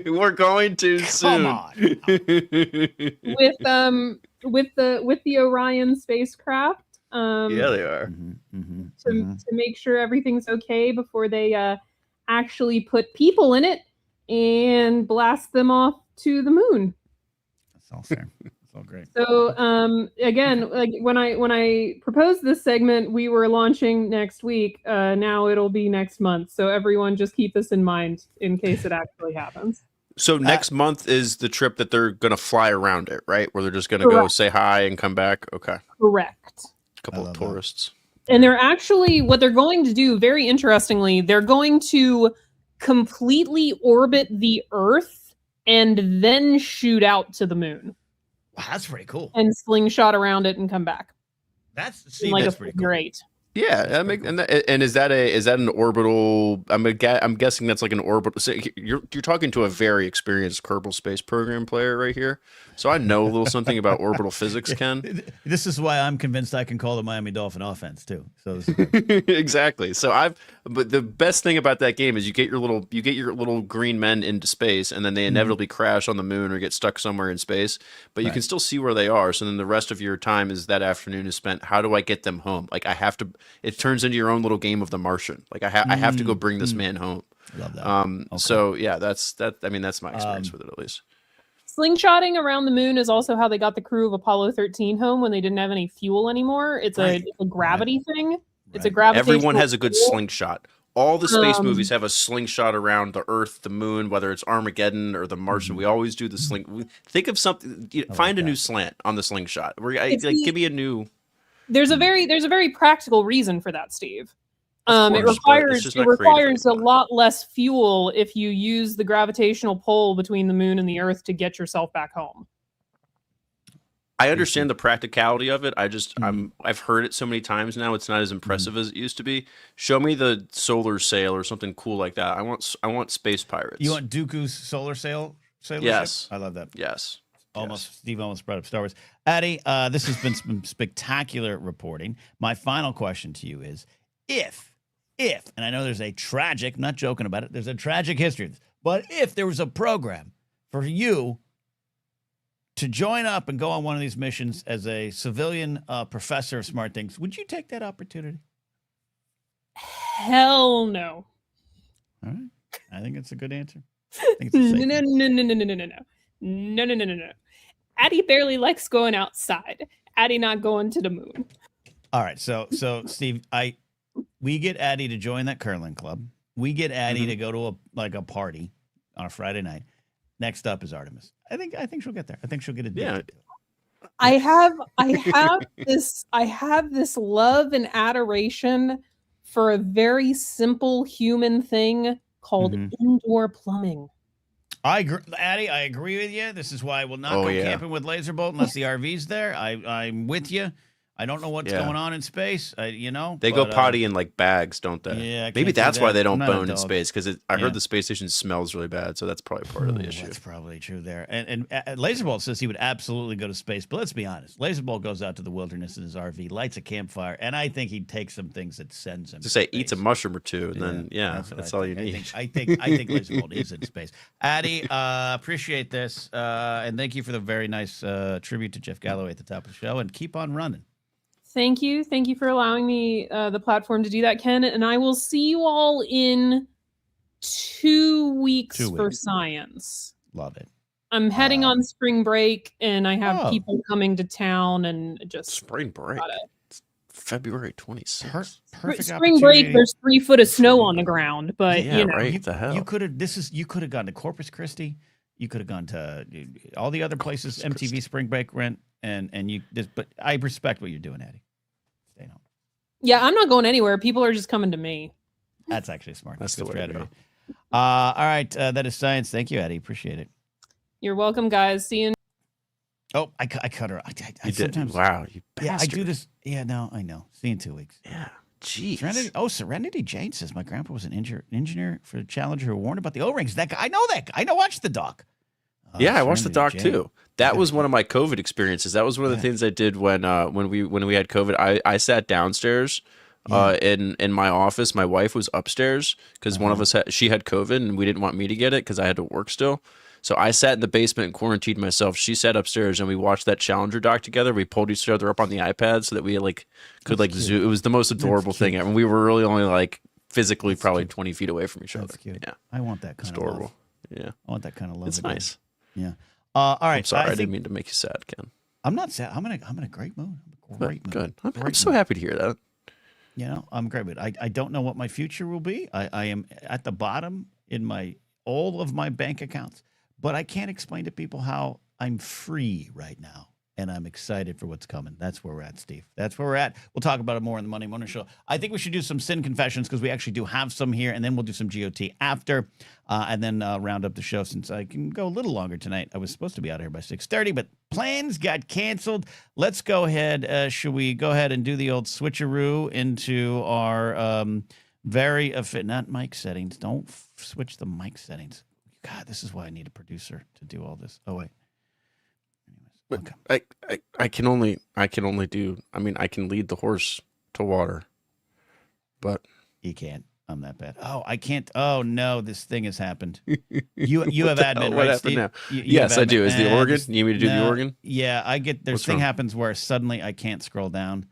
We're going too soon. Come on. With the Orion spacecraft. Yeah, they are. To make sure everything's okay before they actually put people in it and blast them off to the moon. That's all fair. That's all great. So again, like when I proposed this segment, we were launching next week. Now it'll be next month. So everyone just keep this in mind in case it actually happens. So next month is the trip that they're going to fly around it, right? Where they're just going to go say hi and come back. Okay. Correct. A couple of tourists. And they're actually, what they're going to do, very interestingly, they're going to completely orbit the Earth and then shoot out to the moon. Wow, that's pretty cool. And slingshot around it and come back. That's like pretty cool. Great. Yeah, that makes cool. And is that an orbital? I'm guessing that's like an orbital. So you're talking to a very experienced Kerbal Space Program player right here, so I know a little something about orbital physics, Ken. This is why I'm convinced I can call the Miami Dolphin offense too. So exactly. So but the best thing about that game is you get your little green men into space, and then they inevitably crash on the moon or get stuck somewhere in space. But you can still see where they are. So then the rest of your time is that afternoon is spent. How do I get them home? Like I have to. It turns into your own little game of the Martian. Like I have to go bring this man home. Love that. Okay. So yeah, that's I mean, that's my experience with it at least. Slingshotting around the moon is also how they got the crew of Apollo 13 home when they didn't have any fuel anymore. It's a gravity thing. It's a gravitational. Everyone has a good slingshot. All the space movies have a slingshot around the Earth, the moon, whether it's Armageddon or the Martian. We always do the sling. Think of something. Find a new slant on the slingshot. Give me a new. There's a very practical reason for that, Steve. It requires a lot less fuel if you use the gravitational pull between the moon and the Earth to get yourself back home. I understand the practicality of it. I've heard it so many times now. It's not as impressive as it used to be. Show me the solar sail or something cool like that. I want space pirates. You want Dooku's solar sail? Yes, I love that. Yes. Steve almost brought up Star Wars. Addie, this has been some spectacular reporting. My final question to you is, if, and I know there's a tragic, not joking about it, there's a tragic history of this, but if there was a program for you to join up and go on one of these missions as a civilian professor of smart things, would you take that opportunity? Hell no. All right. I think it's a good answer. No. Addie barely likes going outside. Addie not going to the moon. All right. So Steve, we get Addie to join that curling club. We get Addie to go to a party on a Friday night. Next up is Artemis. I think she'll get there. I think she'll get a date. Yeah. I have this love and adoration for a very simple human thing called indoor plumbing. Addie, I agree with you. This is why I will not go camping with Laserbolt unless the RV's there. I'm with you. I don't know what's going on in space. They go potty in like bags, don't they? Yeah. Maybe that's why they don't bone in space, because I heard the space station smells really bad, so that's probably part of the issue. That's probably true there. And Laserbolt says he would absolutely go to space, but let's be honest. Laserbolt goes out to the wilderness in his RV, lights a campfire, and I think he'd take some things that sends him to space. Eats a mushroom or two, and then that's all you need. I think Laserbolt is in space. Addie, appreciate this, and thank you for the very nice tribute to Jeff Galloway at the top of the show, and keep on running. Thank you for allowing me the platform to do that, Ken. And I will see you all in 2 weeks for science. Love it. I'm heading on spring break, and I have people coming to town, and just spring break. It's February 26th. Perfect spring break. There's 3 foot of snow on the ground, but right. The hell you could have gone to Corpus Christi. You could have gone to all the other places MTV Spring Break rent, and you. But I respect what you're doing, Addie. Stay home. Yeah, I'm not going anywhere. People are just coming to me. That's actually smart. That's the way to go. All right, that is science. Thank you, Addie. Appreciate it. You're welcome, guys. See you. Oh, I cut her. I sometimes. Wow, you bastard. Yeah, I do this. Yeah, no, I know. See you in 2 weeks. Yeah. Jeez. Serenity Jane says my grandpa was an engineer for the Challenger who warned about the O-rings. That guy, I know that guy. I watched the doc. Yeah, I watched the doc too. That was one of my COVID experiences. That was one of the things I did when we had COVID. I sat downstairs in my office. My wife was upstairs because one of us she had COVID and we didn't want me to get it because I had to work still. So I sat in the basement and quarantined myself. She sat upstairs and we watched that Challenger doc together. We pulled each other up on the iPad so that we could zoom. It was the most adorable thing. And we were really only physically probably 20 feet away from each other. Cute. Yeah, I want that kind of love. Yeah, I want that kind of love. It's nice. Yeah. All right. I'm sorry, I didn't mean to make you sad, Ken. I'm not sad. I'm in a great mood. Good. I'm so happy to hear that. I'm great mood. I don't know what my future will be. I am at the bottom in all of my bank accounts. but I can't explain to people how I'm free right now. And I'm excited for what's coming. That's where we're at, Steve. That's where we're at. We'll talk about it more in the Monday Morning Show. I think we should do some sin confessions because we actually do have some here, and then we'll do some GOT after, and then round up the show since I can go a little longer tonight. I was supposed to be out here by 6:30, but plans got canceled. Let's go ahead. Should we go ahead and do the old switcheroo into our very not mic settings? Don't switch the mic settings. God, this is why I need a producer to do all this. Oh, wait. Okay. I can only do. I mean, I can lead the horse to water, but you can't. I'm that bad. Oh, I can't. Oh no, this thing has happened. You have admin, right, Steve? Now? Yes, I do. Is the organ? You need me to do the organ? Yeah, I get. There's thing happens where suddenly I can't scroll down.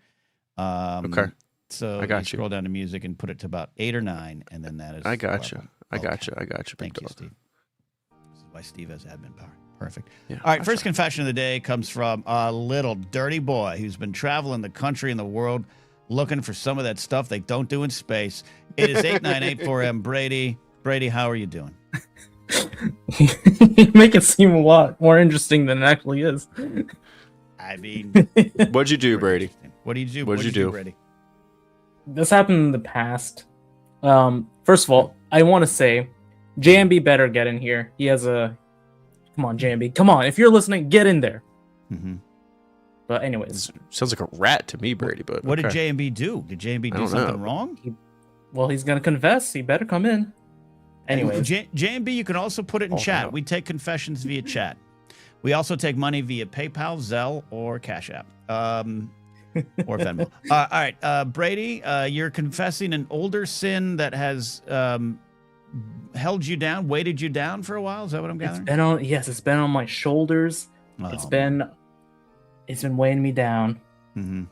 Okay. So I got you. Scroll down to music and put it to about 8 or 9, and then that is. I got you. I got you. Thank you, Steve. This is why Steve has admin power. Perfect. Yeah, all right, first confession of the day comes from a little dirty boy who's been traveling the country and the world looking for some of that stuff they don't do in space. It is 898-4M. Brady, how are you doing? You make it seem a lot more interesting than it actually is. I mean... What'd you do, Brady? What did you do? What'd you do, Brady? This happened in the past. First of all, I want to say, JMB better get in here. He has a... Come on, JMB. Come on. If you're listening, get in there. Mm-hmm. But anyways. Sounds like a rat to me, Brady. But what did JMB do? Did JMB do something wrong? He's going to confess. He better come in. Anyways. JMB, you can also put it in chat. No. We take confessions via chat. We also take money via PayPal, Zelle, or Cash App. Or Venmo. All right. Brady, you're confessing an older sin that has... held you down, weighted you down for a while. Is that what I'm gathering? It's been on my shoulders. It's been weighing me down. Mm-hmm.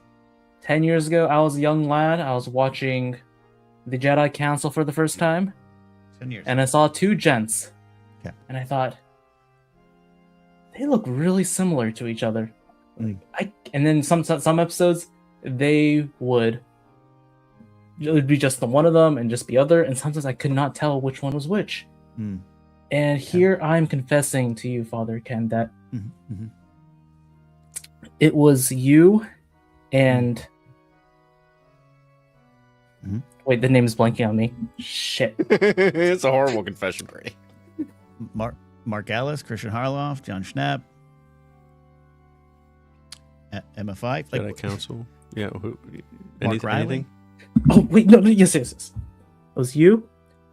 10 years ago, I was a young lad. I was watching the Jedi Council for the first time. 10 years. And I saw 2 gents. Okay. And I thought, they look really similar to each other. And then some episodes, it would be just the one of them and just the other, and sometimes I could not tell which one was which. And here I'm confessing to you, Father Ken, that it was you and... Wait, the name is blanking on me. Shit. It's a horrible confession, Brady. Mark Ellis, Christian Harloff, John Schnapp, MFI. Jedi Council. Yeah. Mark Riley. Anything? Oh, wait, no, yes. It was you,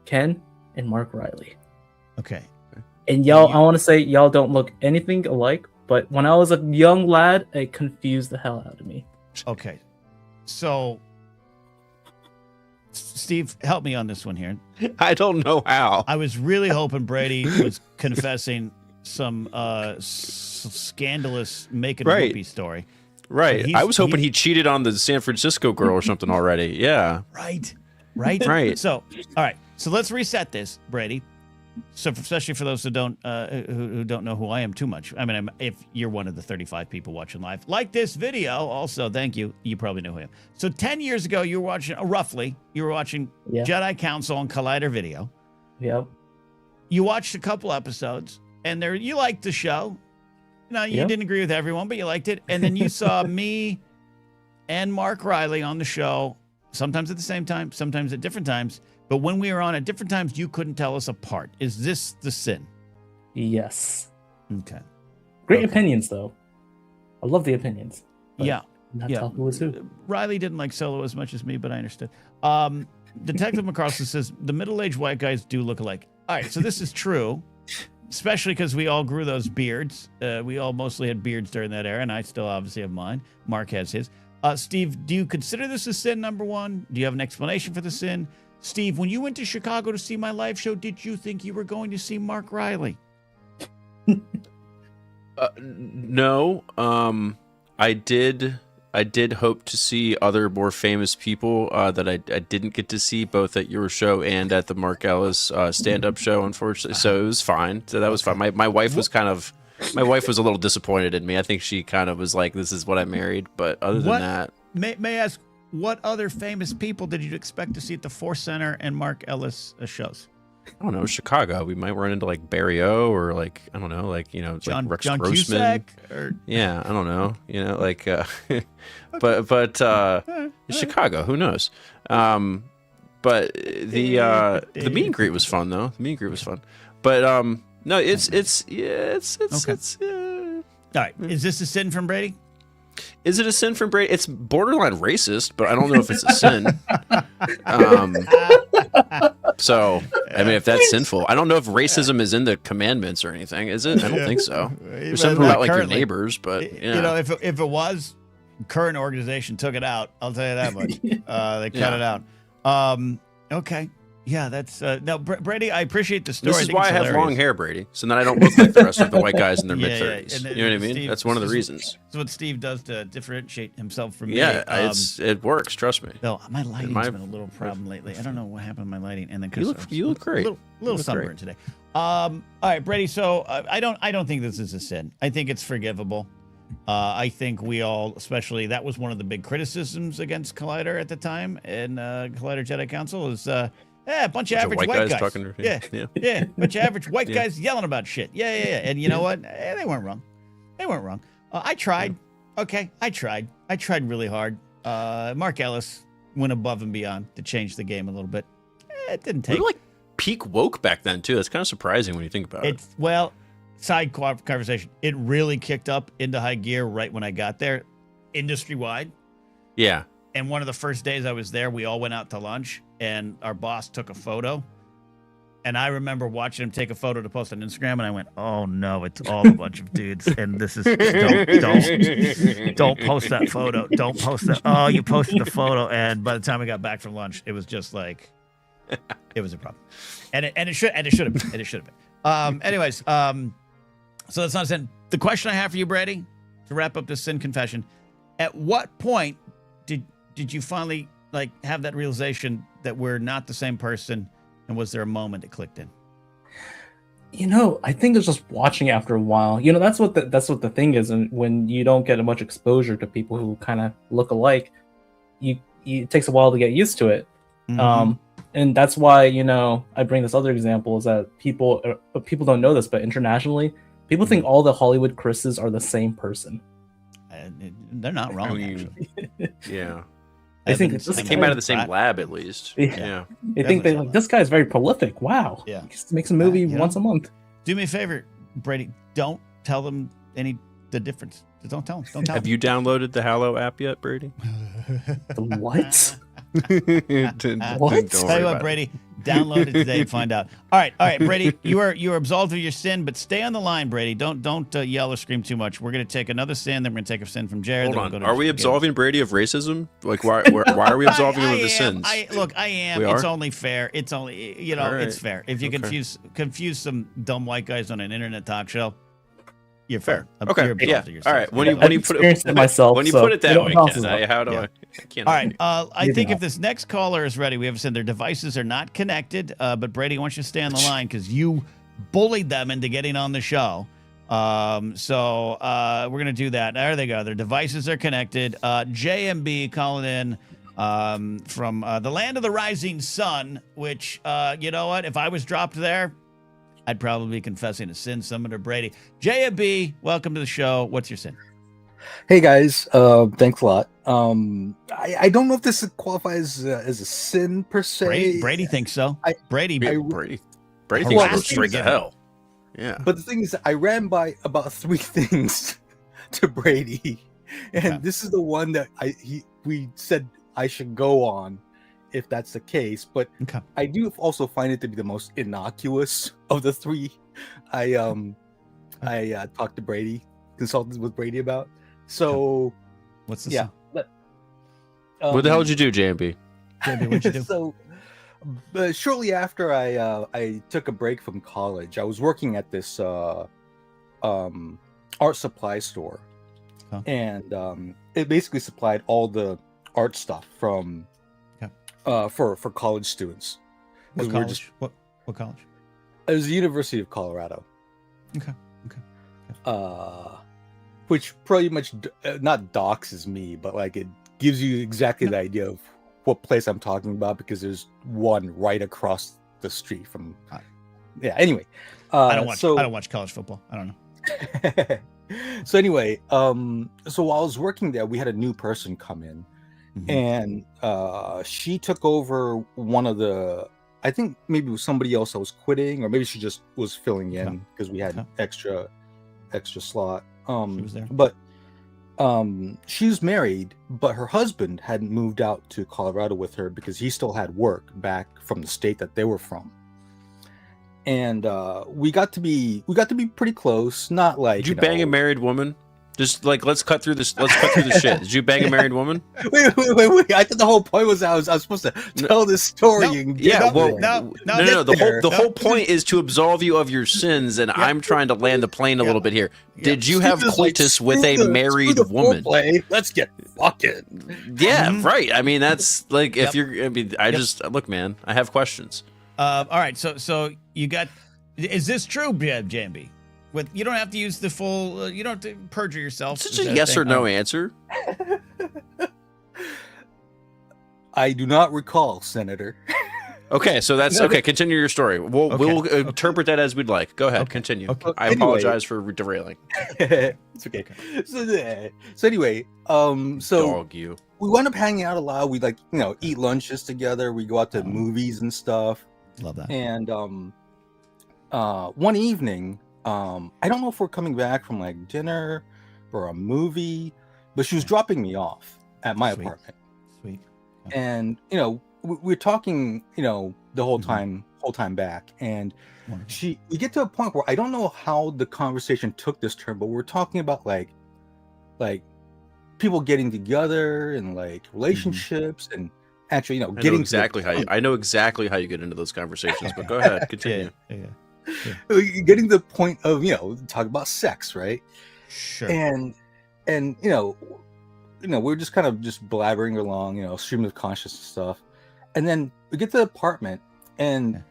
Ken, and Mark Riley. Okay. And y'all, I want to say, y'all don't look anything alike, but when I was a young lad, it confused the hell out of me. Okay. So, Steve, help me on this one here. I don't know how. I was really hoping Brady was confessing some scandalous make-and-whoopee story. Right. I was hoping he cheated on the San Francisco girl or something already. Yeah. Right. So, all right. So let's reset this, Brady. So, especially for those who don't know who I am too much. I mean, if you're one of the 35 people watching live, like this video, also, thank you. You probably know who I am. So 10 years ago, you were watching, Jedi Council on Collider Video. Yep. You watched a couple episodes, and you liked the show. You didn't agree with everyone, but you liked it. And then you saw me and Mark Riley on the show, sometimes at the same time, sometimes at different times. But when we were on at different times, you couldn't tell us apart. Is this the sin? Yes. Okay. Great opinions, though. I love the opinions. Yeah. Not tell who was who. Riley didn't like Solo as much as me, but I understood. Detective McCarthy says, the middle-aged white guys do look alike. All right, so this is true. Especially because we all grew those beards. We all mostly had beards during that era, and I still obviously have mine. Mark has his. Steve, do you consider this a sin, number one? Do you have an explanation for the sin? Steve, when you went to Chicago to see my live show, did you think you were going to see Mark Riley? No. I did hope to see other more famous people that I didn't get to see, both at your show and at the Mark Ellis stand-up show, unfortunately. So it was fine. So that was fine. My wife was a little disappointed in me. I think she kind of was like, "This is what I married." But other than that, may I ask, what other famous people did you expect to see at the Force Center and Mark Ellis shows? I don't know, Chicago. We might run into like Barry O or like, I don't know, like, John, like Rex John Grossman. Cusack or Yeah, I don't know, like, but Chicago, who knows? But the meet and greet was fun though. The meet and greet was fun. But no, it's All right. Is this a sin from Brady? Is it a sin from Brady? It's borderline racist, but I don't know if it's a sin. So, I mean, if that's sinful, I don't know if racism is in the commandments or anything. Is it? I don't think so. There's something about like your neighbors, but if it was, current organization took it out. I'll tell you that much. They cut it out. Okay. Yeah, that's now Brady. I appreciate the story. This is why I have long hair, Brady, so then I don't look like the rest of the white guys in their mid 30s. You know what I mean? Steve, that's one of the reasons. That's what Steve does to differentiate himself from me. Yeah, it works. Trust me. No, my lighting's been a little problem lately. I don't know what happened to my lighting. And then you look great. A little sunburned today. All right, Brady. So I don't think this is a sin. I think it's forgivable. I think we all, especially that was one of the big criticisms against Collider at the time, and Collider Jedi Council is. A bunch of average white guys. Talking to yeah. Bunch of average white guys yelling about shit. Yeah. And you know what? They weren't wrong. I tried. Okay, I tried. I tried really hard. Mark Ellis went above and beyond to change the game a little bit. It didn't take. We were like peak woke back then too. That's kind of surprising when you think about it. Well, side conversation. It really kicked up into high gear right when I got there, industry wide. Yeah. And one of the first days I was there, we all went out to lunch, and our boss took a photo. And I remember watching him take a photo to post on Instagram, and I went, "Oh no, it's all a bunch of dudes." And this is don't post that photo. Don't post that. Oh, you posted the photo, and by the time we got back from lunch, it was just like, it was a problem. And it should have been. Anyways, so that's not a sin. The question I have for you, Brady, to wrap up this sin confession: at what point did you finally like have that realization that we're not the same person, and was there a moment it clicked in? I think it's just watching after a while. That's what the thing is, and when you don't get much exposure to people who kind of look alike, it takes a while to get used to it. Mm-hmm. And that's why I bring this other example is that people don't know this, but internationally, people think all the Hollywood Chris's are the same person. They're not wrong, actually. Yeah. I think they came out of the same lab, at least. Yeah. They think this guy is very prolific. Wow. Yeah. He just makes a movie once a month. Do me a favor, Brady. Don't tell them the difference. Just don't tell them. Don't tell Have them. you downloaded the Hallow app yet, Brady? The what? What? Tell you what, Brady. Download it today and find out. All right, Brady. You are absolved of your sin, but stay on the line, Brady. Don't yell or scream too much. We're going to take another sin. Then we're going to take a sin from Jared. Hold on. Are we absolving Brady of racism? Like, why are we absolving him of the sins? I am. It's only fair. It's only it's fair. If you confuse some dumb white guys on an internet talk show, you're fair. Okay. You're absolved of your All sin. right. When you put it myself, when you put it that way, how do I? All right. I think if this next caller is ready, we have said their devices are not connected. But Brady, I want you to stay on the line because you bullied them into getting on the show. So we're gonna do that. There they go. Their devices are connected. JMB calling in from the land of the rising sun. Which you know what? If I was dropped there, I'd probably be confessing a sin similar to Brady. JMB, welcome to the show. What's your sin? Hey guys, thanks a lot. I don't know if this qualifies as a sin per se. Brady thinks so. Brady thinks we're straight to hell. Yeah. But the thing is, I ran by about 3 things to Brady, and this is the one that we said I should go on if that's the case. But I do also find it to be the most innocuous of the 3. I talked to Brady, consulted with Brady about. So, what's the yeah? What the hell did you do, JMB? JMB, what'd you do? So, shortly after I took a break from college, I was working at this art supply store, and it basically supplied all the art stuff from for college students. What college? What college? It was the University of Colorado. Okay. Which pretty much not doxes me, but like it gives you exactly the idea of what place I'm talking about, because there's one right across the street from. Yeah. Anyway, I don't watch college football. I don't know. So anyway, so while I was working there, we had a new person come in, and she took over one of the. I think maybe it was somebody else that was quitting, or maybe she just was filling in because we had extra slot. She was there. But she was married, but her husband hadn't moved out to Colorado with her because he still had work back from the state that they were from. And we got to be pretty close. Not like did you bang a married woman? Just like let's cut through this. Let's cut through the shit. Did you bang a married woman? Wait! I thought the whole point was I was supposed to tell this story. The whole point is to absolve you of your sins, and I'm trying to land the plane a little bit here. Did you have coitus with a married woman? Let's get fucking. Yeah, right. I mean, that's like if you're. I mean, just look, man. I have questions. All right, so you got. Is this true, JMB? You don't have to use the full. You don't have to perjure yourself. It's just a yes or no answer. I do not recall, Senator. Okay, so that's okay. Continue your story. We'll interpret that as we'd like. Go ahead, continue. Okay. I apologize for derailing. It's okay. So anyway, so dog you. We wound up hanging out a lot. We eat lunches together. We go out to movies and stuff. Love that. And one evening. I don't know if we're coming back from like dinner or a movie, but she was dropping me off at my apartment. Sweet. Okay. And we're talking, the whole time back, and we get to a point where I don't know how the conversation took this turn, but we're talking about like people getting together and like relationships and actually, getting exactly I know exactly how you get into those conversations, but go ahead, continue. Yeah. Getting to the point of talk about sex, right? Sure. And we're just kind of just blabbering along, stream of consciousness stuff, and then we get to the apartment, and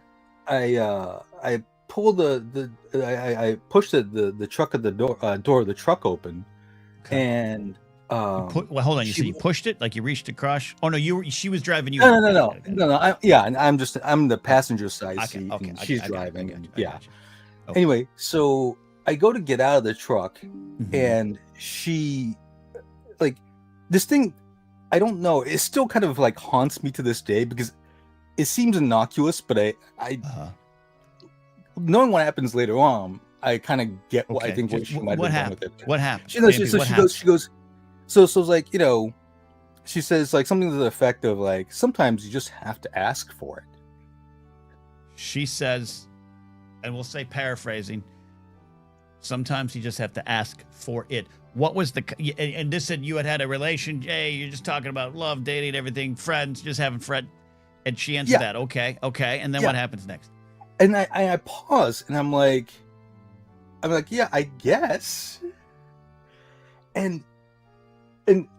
I pull I push the truck at the door of the truck open, and hold on. You said you pushed it, like you reached across. Oh no, she was driving you. No. And I'm the passenger side seat, and she's driving. Anyway, so I go to get out of the truck, and she, like, this thing, I don't know. It still kind of like haunts me to this day because it seems innocuous, but I knowing what happens later on, I kind of get what I think what she might have done with it. What happened? She goes. So it's like, she says like something to the effect of like, sometimes you just have to ask for it. She says, and we'll say paraphrasing, sometimes you just have to ask for it. What was and this said you had a relation, Jay, you're just talking about love, dating, everything, friends, just having friends. And she answered that, okay. And then what happens next? And I pause and I'm like, yeah, I guess. And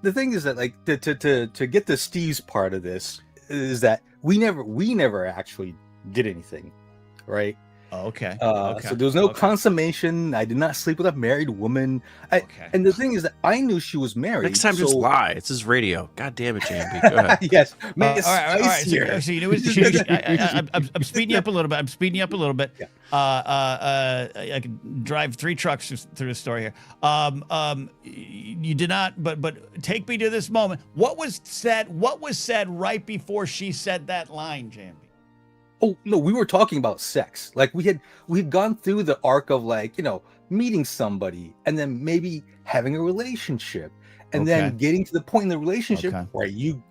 the thing is that like to get to Steve's part of this is that we never actually did anything, right? Okay. So there was no consummation. I did not sleep with a married woman. And the thing is that I knew she was married. Next time, just lie. It's his radio. God damn it, JMB. Go ahead. Yes. All right. So you know, I'm speeding you up a little bit. Yeah. I can drive 3 trucks through the story here. You did not, but take me to this moment. What was said right before she said that line, JMB? Oh no, we were talking about sex. Like we'd gone through the arc of like, meeting somebody and then maybe having a relationship and then getting to the point in the relationship where you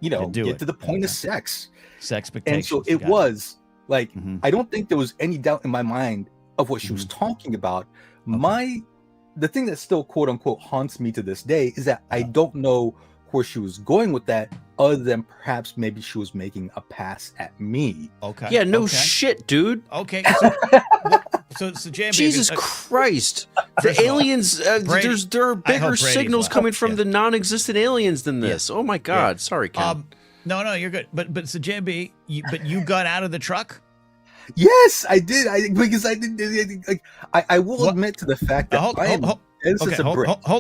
get to the point of sex. Expectations. And so it was like, I don't think there was any doubt in my mind of what she was talking about. The thing that still quote unquote haunts me to this day is that I don't know where she was going with that, other than perhaps maybe she was making a pass at me. Okay. Yeah, no shit, dude. Okay. So JMB, Jesus Christ. The aliens, there are bigger signals coming from the non-existent aliens than this. Oh my God. Sorry, Ken. No, you're good. But so JMB, you got out of the truck? Yes, I did. Because I did. Like, I will admit to the fact that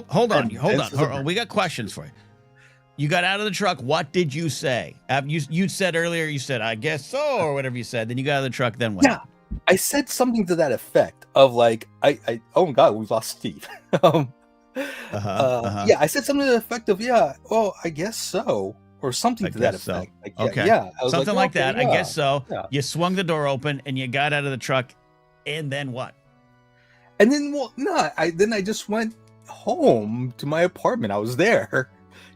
hold on. We got questions for you. You got out of the truck. What did you say? You said earlier, you said, I guess so, or whatever you said. Then you got out of the truck. Then what? Yeah, I said something to that effect of like, oh my God, we've lost Steve. Yeah, I said something to the effect of, yeah, well, I guess so, or something to that effect. Like, okay. Yeah. I was something like that. Yeah. I guess so. Yeah. You swung the door open and you got out of the truck. And then what? And then, then I just went home to my apartment. I was there,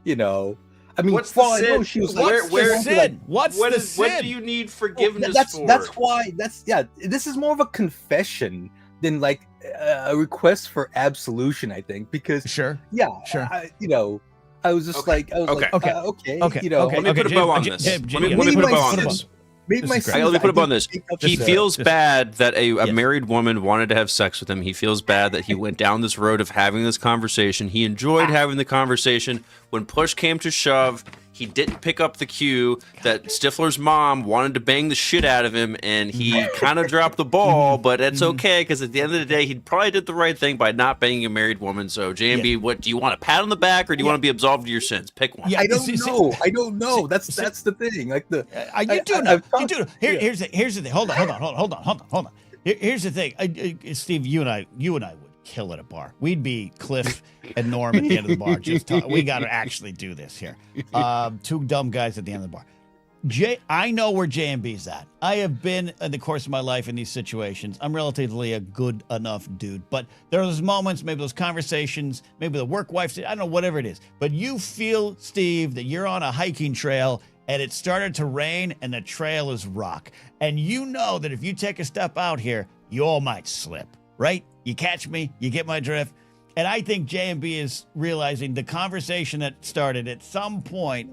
you know. I mean, what's the sin? I know she was what's the sin? What's the sin? What do you need forgiveness for? That's why. This is more of a confession than like a request for absolution. I think because sure. I was just like, okay. You know, let me put a bow on this. Let me put a bow on this. Let me put a bow on this. He feels bad that a married woman wanted to have sex with him. He feels bad that he went down this road of having this conversation. He enjoyed having the conversation. When push came to shove, he didn't pick up the cue that Stifler's mom wanted to bang the shit out of him, and he kind of dropped the ball, but it's okay, because at the end of the day, he probably did the right thing by not banging a married woman. So, JMB, what do you want, a pat on the back, or do you want to be absolved of your sins? Pick one. Yeah, I don't know. That's the thing. Like you do know. Here's the thing. Hold on. Here's the thing. Steve, you and I would kill at a bar. We'd be Cliff and Norm at the end of the bar. We got to actually do this here. Two dumb guys at the end of the bar. I know where JMB's at. I have been in the course of my life in these situations. I'm relatively a good enough dude, but there are those moments, maybe those conversations, maybe the work wife, I don't know, whatever it is. But you feel, Steve, that you're on a hiking trail and it started to rain and the trail is rock. And you know that if you take a step out here, you all might slip, right? You catch me? You get my drift? And I think JMB is realizing the conversation that started at some point,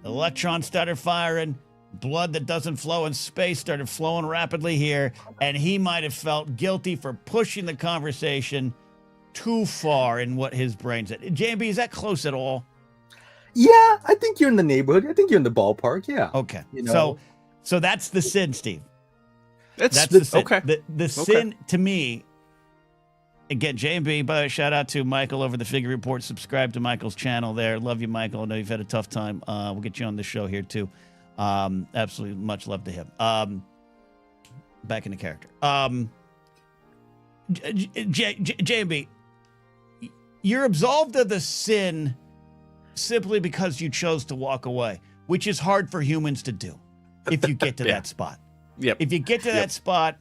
electrons started firing, blood that doesn't flow in space started flowing rapidly here, and he might have felt guilty for pushing the conversation too far in what his brain said. JMB, is that close at all? Yeah, I think you're in the neighborhood. I think you're in the ballpark. Yeah. Okay. You know? So that's the sin, Steve. That's the sin. Okay. The sin to me. Again, JMB, by the way, shout out to Michael over the Figure Report. Subscribe to Michael's channel there. Love you, Michael. I know you've had a tough time. We'll get you on the show here, too. Absolutely much love to him. Back into character. JMB, you're absolved of the sin simply because you chose to walk away, which is hard for humans to do if you get to that spot. Yep. If you get to that spot,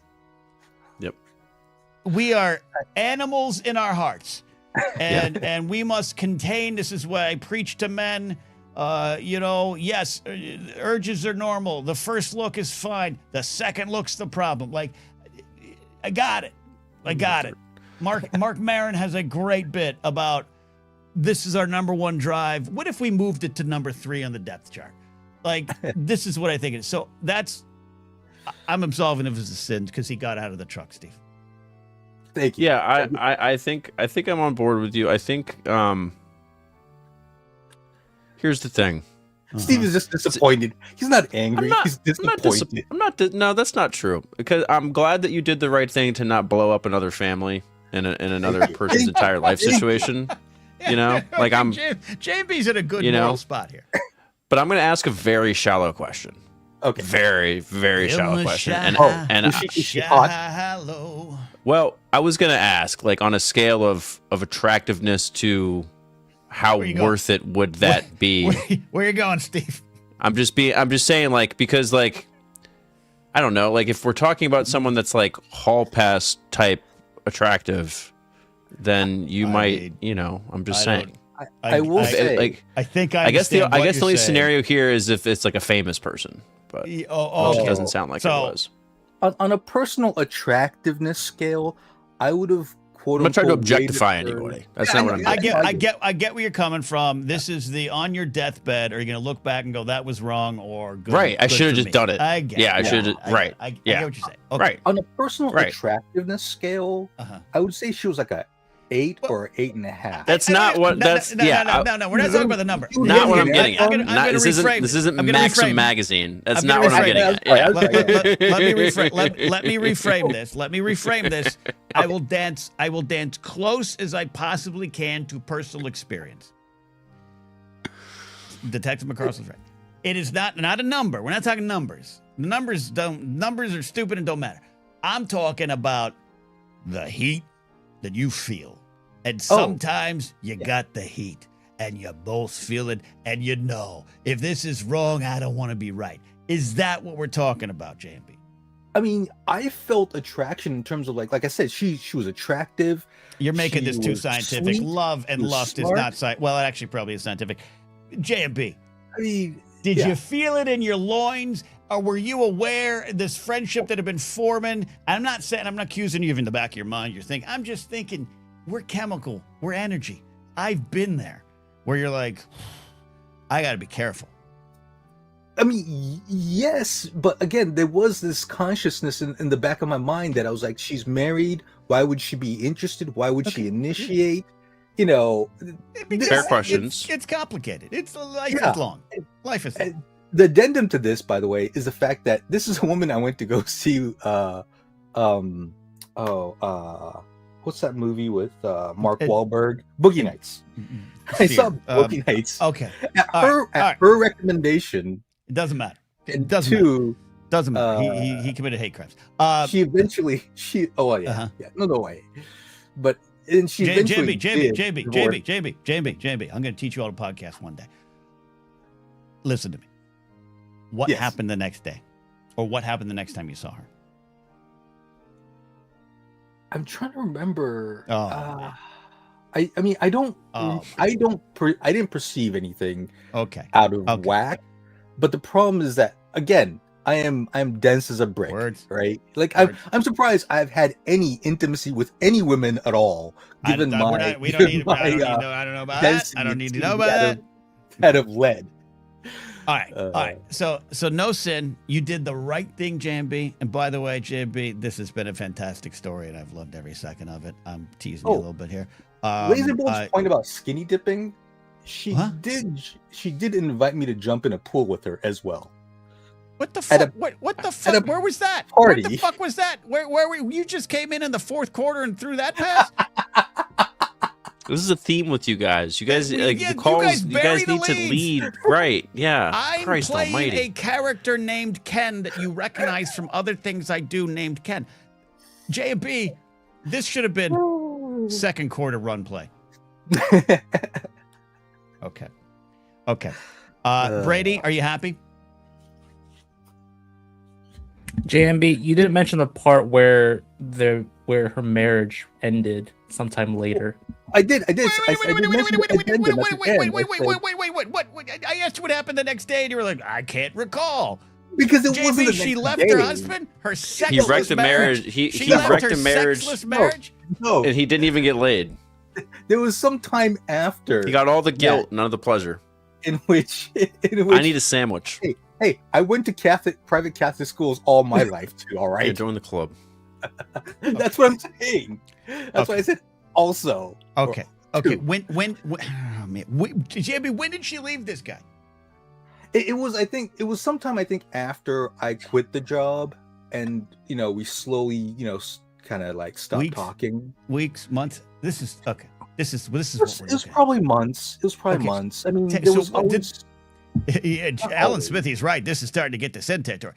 we are animals in our hearts, and we must contain. This is why I preach to men. Yes, urges are normal. The first look is fine. The second look's the problem. Like, I got it. Mark Maron has a great bit about this is our number one drive. What if we moved it to number 3 on the depth chart? Like, this is what I think it is. So I'm absolving him of his sin because he got out of the truck, Steve. Thank you. Yeah, I think I'm on board with you. I think here's the thing. Steve is just disappointed. He's not angry. He's disappointed. No, that's not true. Because I'm glad that you did the right thing to not blow up another family in another person's entire life situation. You know, like JMB's in a good moral spot here. But I'm going to ask a very shallow question. Okay. Very, very shallow question. Is she hot? Well, I was going to ask, like, on a scale of attractiveness to how worth it would that be? Where you going, Steve? I'm just saying, like, because, like, I don't know, like, if we're talking about someone that's like hall pass type attractive, then you might, you know, I'm just saying. I will say, like, I guess the only scenario here is if it's like a famous person, but it doesn't sound like it was. On a personal attractiveness scale, I would have quote. I'm not trying to objectify anybody. That's not what I'm doing. I get where you're coming from. This is the on your deathbed. Are you going to look back and go, that was wrong, or good? Right. I should have just done it. I get. Yeah, I should have. Right. I get what you're saying. Okay. Right. On a personal attractiveness scale, I would say she was like a 8 or 8.5. That's not what. That's no. We're not talking about the number. Not what I'm getting at. This isn't Maxim magazine. That's not what I'm getting at. Yeah. Let me reframe this. I will dance close as I possibly can to personal experience. Detective McCarthy's right. It is not a number. We're not talking numbers. Numbers are stupid and don't matter. I'm talking about the heat that you feel. And sometimes you got the heat and you both feel it and you know, if this is wrong, I don't want to be right. Is that what we're talking about, JMB? I mean, I felt attraction in terms of like I said, she was attractive. You're making She this too was scientific. sweet, Love and she was lust is smart. not scientific. Well, it actually probably is scientific. JMB, I mean, did yeah. you feel it in your loins? Or were you aware of this friendship that had been forming? I'm not accusing you of in the back of your mind. You're thinking, I'm just thinking, we're chemical, we're energy. I've been there where you're like, I got to be careful. I mean, yes, but again, there was this consciousness in the back of my mind that I was like, she's married. Why would she be interested? Why would she initiate? You know, Fair questions. It's complicated. Life is long. Life is long. The addendum to this, by the way, is the fact that this is a woman I went to go see. What's that movie with Mark Wahlberg? Boogie Nights. I saw Boogie Nights. Okay. At her recommendation. It doesn't matter. It doesn't matter. He committed hate crimes. She eventually. No way. But and she eventually. JB. I'm going to teach you all to podcast one day. Listen to me. What happened the next day, or what happened the next time you saw her? I'm trying to remember. Oh. I mean, I didn't perceive anything out of whack. But the problem is that, again, I'm dense as a brick. Right? Like I'm surprised I've had any intimacy with any women at all. Given I don't know about that. I don't need to know about that. That have led. All right. So no sin. You did the right thing, JMB. And by the way, JMB, this has been a fantastic story, and I've loved every second of it. I'm teasing you a little bit here. Razorbone's point about skinny dipping, she did invite me to jump in a pool with her as well. What the fuck? What the fuck? Where was that? Party. What the fuck was that? Where were you? Just came in the fourth quarter and threw that pass? This is a theme with you guys. You guys, the calls. You guys need to lead, right? Yeah. I'm Christ playing Almighty. a character named Ken that you recognize from other things I do named Ken. J&B, this should have been second quarter run play. Okay. Brady, are you happy? JMB, you didn't mention the part where her marriage ended sometime later. I did. Wait. I asked you what happened the next day, and you were like, I can't recall. Because it JB, wasn't the she next left day. her husband, her sexless He wrecked the marriage. She left wrecked her the marriage. sexless marriage. No, And he didn't even get laid. there was some time after. He got all the guilt, none of the pleasure. In which I need a sandwich. Hey, I went to private Catholic schools all my life too. All right, Yeah, join the club. That's what I'm saying. That's why I said also. Okay. When JB, when did she leave this guy? It was sometime after I quit the job, and we slowly kind of like stopped talking. Weeks, months. This is okay. This is what It was probably months. It was probably months. I mean, there was always. Alan Smithy's right. This is starting to get to sin territory.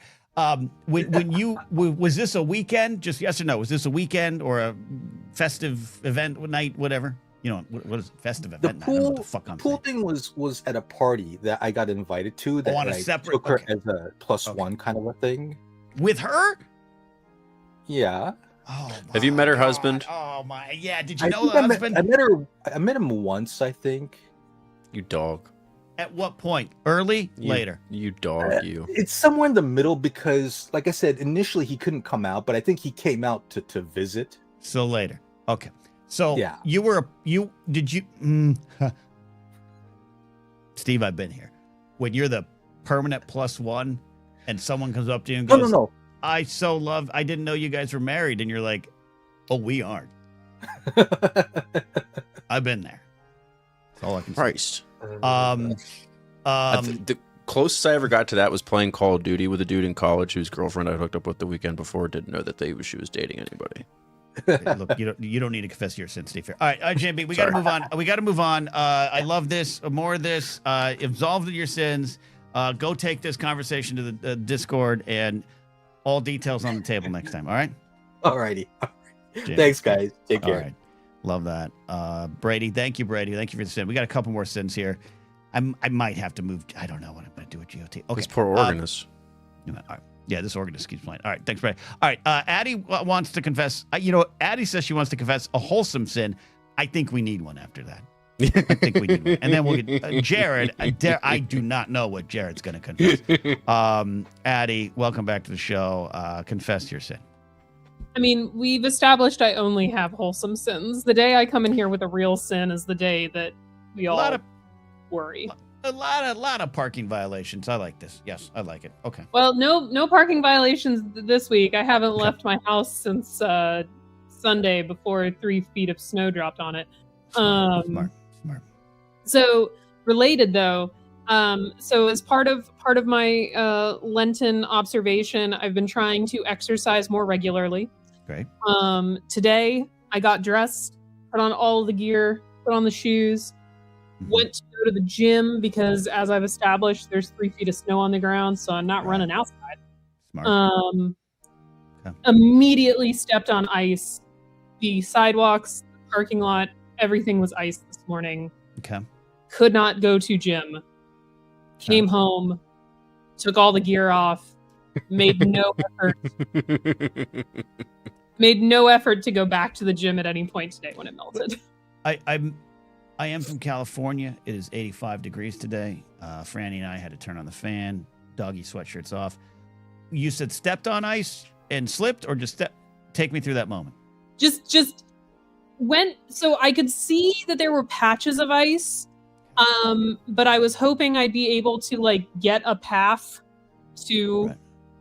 When you was this a weekend? Just yes or no? Was this a weekend or a festive event night? Whatever. What is festive event? The pool thing was at a party that I got invited to. That on a I separate took her as a +1 kind of a thing. With her? Yeah. Oh, have you met her husband? Oh my, yeah. Did you know the husband? I met him once, I think. You dog. At what point? Early? Later? You dog, you. It's somewhere in the middle because, like I said, initially he couldn't come out, but I think he came out to visit. So later. Okay. So yeah. Steve, I've been here. When you're the permanent +1 and someone comes up to you and goes, No. I didn't know you guys were married. And you're like, oh, we aren't. I've been there. That's all I can say. Christ. The closest I ever got to that was playing Call of Duty with a dude in college whose girlfriend I hooked up with the weekend before didn't know that she was dating anybody. Look, you don't need to confess your sin, Steve. All right, JB, we got to move on. We got to move on. I love this. More of this. Absolved of your sins. Go take this conversation to the Discord, and all details on the table next time. All right. All righty. Thanks, guys. Take care. All right. Love that. Brady, thank you, Brady. Thank you for the sin. We got a couple more sins here. I might have to move. I don't know what I'm going to do with GOT. Okay. This poor organist. All right. Yeah, this organist keeps playing. All right, thanks, Brady. All right, Addie wants to confess. Addie says she wants to confess a wholesome sin. I think we need one after that. I think we need one. And then we'll get Jared. I do not know what Jared's going to confess. Addie, welcome back to the show. Confess your sin. I mean, we've established I only have wholesome sins. The day I come in here with a real sin is the day that we all worry. A lot of parking violations. I like this. Yes, I like it. Okay. Well, no parking violations this week. I haven't left my house since Sunday before 3 feet of snow dropped on it. Smart. So related though, so as part of my Lenten observation, I've been trying to exercise more regularly. Great. Today I got dressed, put on all the gear, put on the shoes. Went to go to the gym because, as I've established, there's 3 feet of snow on the ground, so I'm not running outside. Smart. Immediately stepped on ice. The sidewalks, the parking lot, everything was ice this morning. Okay. Could not go to gym. Came home, took all the gear off, made no effort. Made no effort to go back to the gym at any point today when it melted. I am from California. It is 85 degrees today. Franny and I had to turn on the fan. Doggy sweatshirts off. You said stepped on ice and slipped, or just take me through that moment. Just went. So I could see that there were patches of ice, but I was hoping I'd be able to get a path to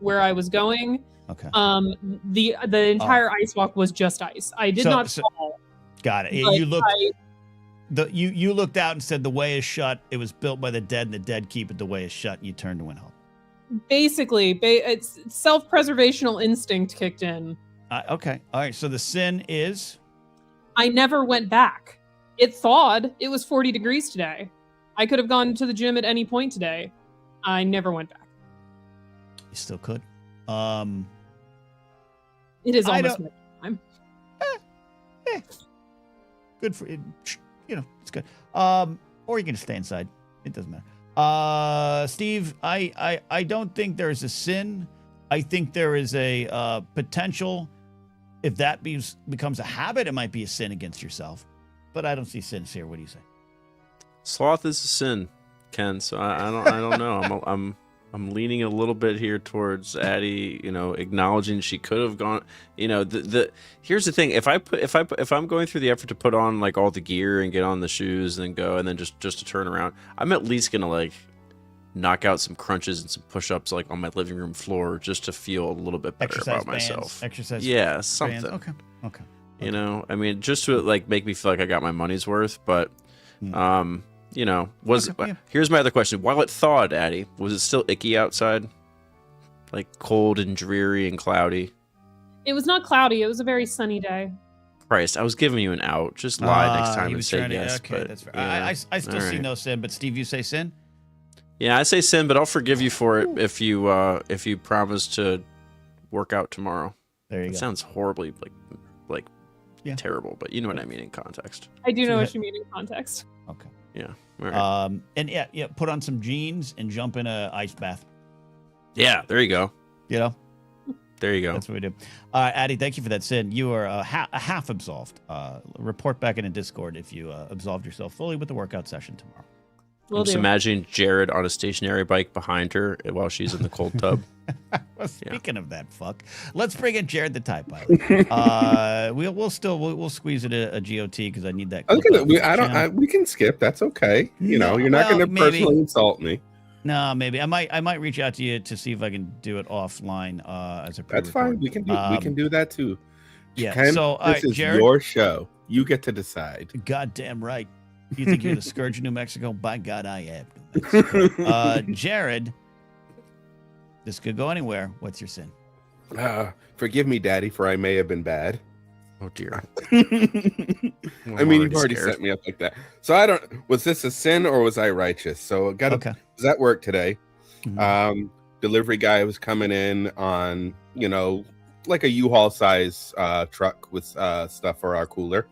where I was going. Okay. The entire ice walk was just ice. I did not fall. Got it. You looked. You looked out and said the way is shut. It was built by the dead, and the dead keep it. The way is shut. And you turned and went home. Basically, it's self-preservational instinct kicked in. Okay. All right. So the sin is? I never went back. It thawed. It was 40 degrees today. I could have gone to the gym at any point today. I never went back. You still could. It is almost time. Good for it. It's good. Or you can stay inside. It doesn't matter. Steve, I don't think there's a sin. I think there is a potential. If that becomes a habit, it might be a sin against yourself. But I don't see sins here. What do you say? Sloth is a sin, Ken. So I don't know. I'm leaning a little bit here towards Addie, acknowledging she could have gone, here's the thing. If I'm going through the effort to put on all the gear and get on the shoes and then go, and then just to turn around, I'm at least going to knock out some crunches and some push-ups on my living room floor just to feel a little bit better about myself. Exercise. Yeah, something. Bands. Okay. Just to make me feel like I got my money's worth, but here's my other question. While it thawed, Addie, was it still icky outside? Cold and dreary and cloudy? It was not cloudy. It was a very sunny day. Christ, I was giving you an out. Just lie next time and say yes. Okay, but, that's fair. I still see no sin, but Steve, you say sin? Yeah, I say sin, but I'll forgive you for it if you promise to work out tomorrow. There you go. It sounds horribly terrible, but you know what I mean in context. I do know what you mean in context. Okay. Yeah. All right. And put on some jeans and jump in a ice bath. Yeah, there you go. There you go. That's what we do. Addie, thank you for that sin. You are half absolved. Report back in a Discord if you absolved yourself fully with the workout session tomorrow. I'm just imagining Jared on a stationary bike behind her while she's in the cold tub. Well, speaking of that, let's bring in Jared the TIE pilot. We'll squeeze it a GOT because I need that. We can skip. That's okay. You're not going to personally insult me. No, maybe I might reach out to you to see if I can do it offline as a. That's fine. We can do that too. Yeah. Ken, so this is Jared, your show. You get to decide. Goddamn right. You think you're the scourge of New Mexico? By God, I am New Mexico. Jared, this could go anywhere. What's your sin? Forgive me, Daddy, for I may have been bad. Oh dear. I mean, you've already set me up like that. So I don't. Was this a sin or was I righteous? So I got was at work today. Delivery guy was coming in on like a U-Haul size truck with stuff for our cooler,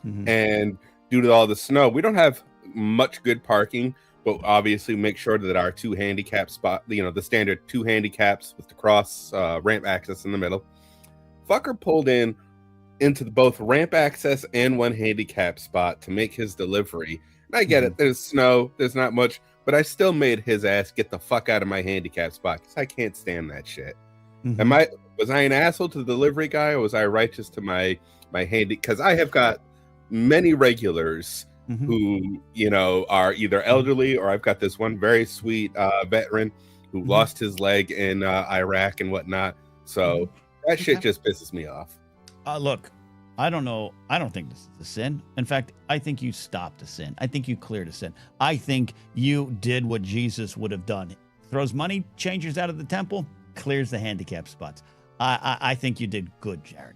and due to all the snow, we don't have much good parking. But obviously, make sure that our 2 handicap spot, the standard 2 handicaps with the cross ramp access in the middle. Fucker pulled into both ramp access and 1 handicap spot to make his delivery. And I get it. There's snow. There's not much. But I still made his ass get the fuck out of my handicap spot because I can't stand that shit. Was I an asshole to the delivery guy, or was I righteous to my handy? Because I have got many regulars who are either elderly, or I've got this one very sweet veteran who lost his leg in Iraq and whatnot. So that shit just pisses me off. Look, I don't know. I don't think this is a sin. In fact, I think you stopped a sin. I think you cleared a sin. I think you did what Jesus would have done. Throws money changers out of the temple, clears the handicap spots. I think you did good, Jared.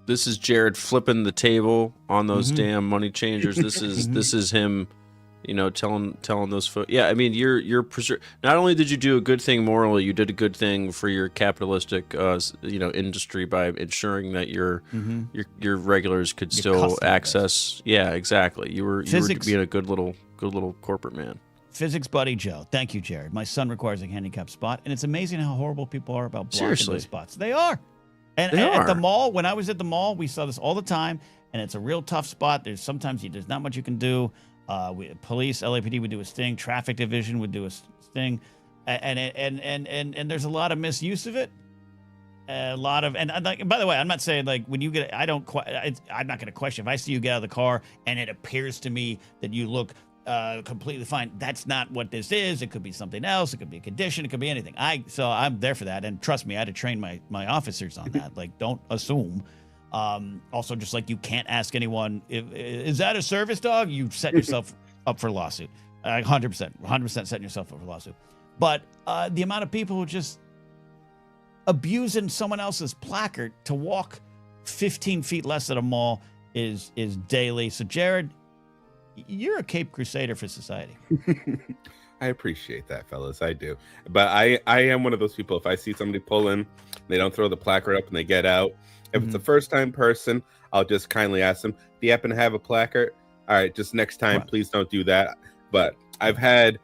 This is Jared flipping the table on those damn money changers. This is him, telling those folks. Yeah, I mean, you're not only did you do a good thing morally, you did a good thing for your capitalistic, industry by ensuring that your regulars could still access. Yeah, exactly. You were being a good little corporate man. Physics buddy Joe. Thank you, Jared. My son requires a handicap spot, and it's amazing how horrible people are about blocking those spots. They are. And at the mall, when I was at the mall, we saw this all the time, and it's a real tough spot. There's not much you can do. Police, LAPD would do a sting. Traffic division would do a sting, and there's a lot of misuse of it. A lot of, and by the way, I'm not saying like when you get, I'm not going to question if I see you get out of the car and it appears to me that you look completely fine. That's not what this is. It could be something else. It could be a condition. It could be anything. So I'm there for that. And trust me, I had to train my officers on that. Like, don't assume. Also, just like you can't ask anyone, is that a service dog? You set yourself up for a lawsuit. 100% setting yourself up for a lawsuit. But the amount of people who just abusing someone else's placard to walk 15 feet less at a mall is daily. So Jared, you're a Cape Crusader for society. I appreciate that, fellas. I do. But I am one of those people, if I see somebody pull in, they don't throw the placard up and they get out. If it's a first-time person, I'll just kindly ask them, do you happen to have a placard? All right, just next time, please don't do that. But I've had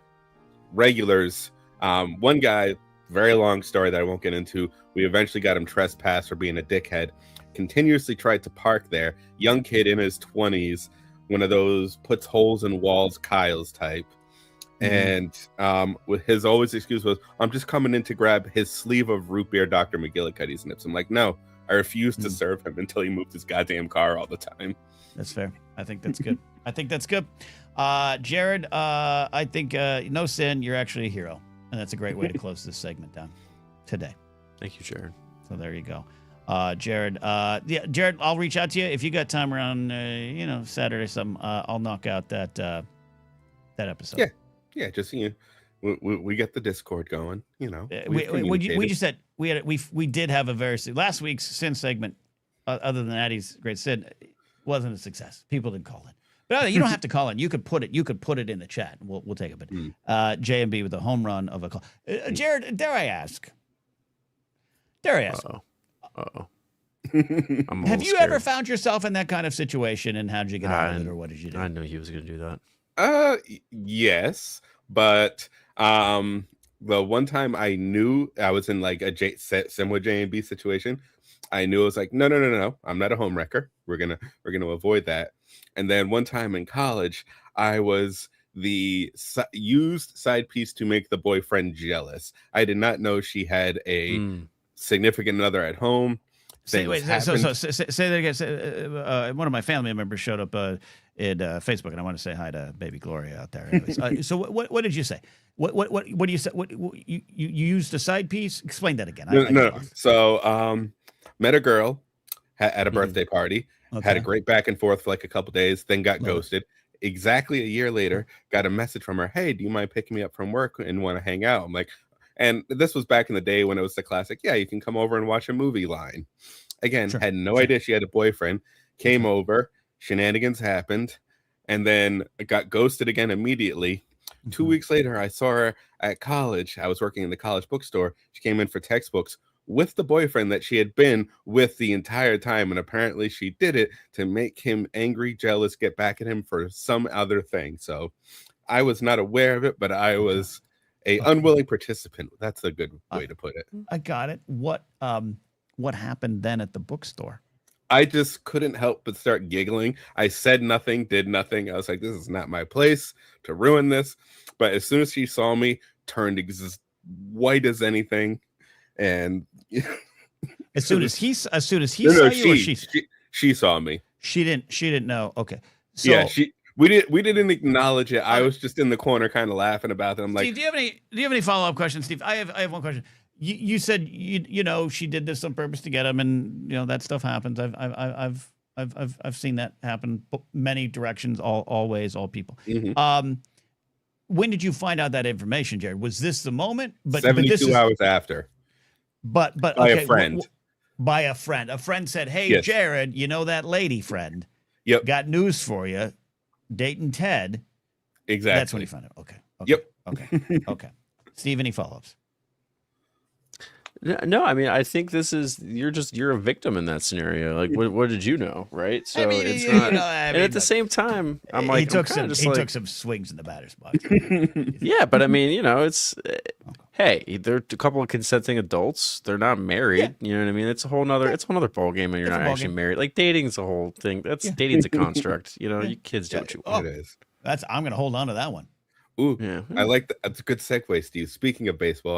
regulars. One guy, very long story that I won't get into. We eventually got him trespassed for being a dickhead. Continuously tried to park there. Young kid in his 20s. One of those puts holes in walls Kyle's type. And with his always excuse was, I'm just coming in to grab his sleeve of root beer Dr. McGillicuddy's nips. I'm like, no, I refuse to serve him until he moved his goddamn car all the time. That's fair. I think that's good. Jared, I think no sin, you're actually a hero. And that's a great way to close this segment down today. Thank you, Jared. So there you go. Jared, Jared, I'll reach out to you if you got time around, Saturday or something. I'll knock out that episode. Yeah. Just we get the Discord going. We just said we did have a very last week's sin segment. Other than Addie's great sin, wasn't a success. People didn't call in, but you don't have to call in. You could put it in the chat. We'll take it. But J&B with a home run of a call. Jared, dare I ask? Uh-oh. Have you ever found yourself in that kind of situation, and how did you get out of it, or what did you do? I knew he was going to do that. Yes, but the one time I knew I was in like a similar J&B situation, I knew I was like, no, I'm not a home wrecker. We're gonna avoid that. And then one time in college, I was the used side piece to make the boyfriend jealous. I did not know she had a significant other at home. Say that again. One of my family members showed up in Facebook, and I want to say hi to baby Gloria out there. Anyways, so what did you say? What do you say? What you used a side piece? Explain that again. No. So met a girl at a birthday party. Okay. Had a great back and forth for like a couple days, then got ghosted. Exactly a year later, got a message from her. Hey, do you mind picking me up from work and want to hang out? I'm like, and this was back in the day when it was the classic, yeah, you can come over and watch a movie line. Again, had no idea she had a boyfriend. Came over, shenanigans happened, and then got ghosted again immediately. 2 weeks later, I saw her at college. I was working in the college bookstore. She came in for textbooks with the boyfriend that she had been with the entire time. And apparently she did it to make him angry, jealous, get back at him for some other thing. So I was not aware of it, but I was a unwilling participant. That's a good way to put it. I got it. What happened then at the bookstore? I just couldn't help but start giggling. I said nothing, did nothing. I was like, this is not my place to ruin this. But as soon as she saw me, turned as white as anything. And as soon as he saw you, or she saw me. She didn't know. Okay. So yeah, we didn't acknowledge it. I was just in the corner kind of laughing about it. I'm like, Steve, do you have any follow-up questions, Steve? I have one question. You said you know she did this on purpose to get him, and you know that stuff happens. I've seen that happen many directions, all ways, all people. Mm-hmm. When did you find out that information, Jared? Was this the moment? 72 hours after. But by a friend. By a friend. A friend said, "Hey, Jared, you know that lady friend? Yep. Got news for you. Dating Ted." Exactly. That's when you found out. Okay. Yep. Okay. Steve, any follow-ups? No, I mean, I think you're a victim in that scenario. Like, what did you know, right? So it's not. And at the same time, I'm like, he took some swings in the batter's box. Yeah, but I mean, it's hey, they're a couple of consenting adults. They're not married. You know what I mean? It's a whole nother ball game, and you're not actually married. Like dating's a whole thing. Dating's a construct. You kids do what you want. It is. I'm gonna hold on to that one. Ooh, yeah. I like that. That's a good segue, Steve. Speaking of baseball,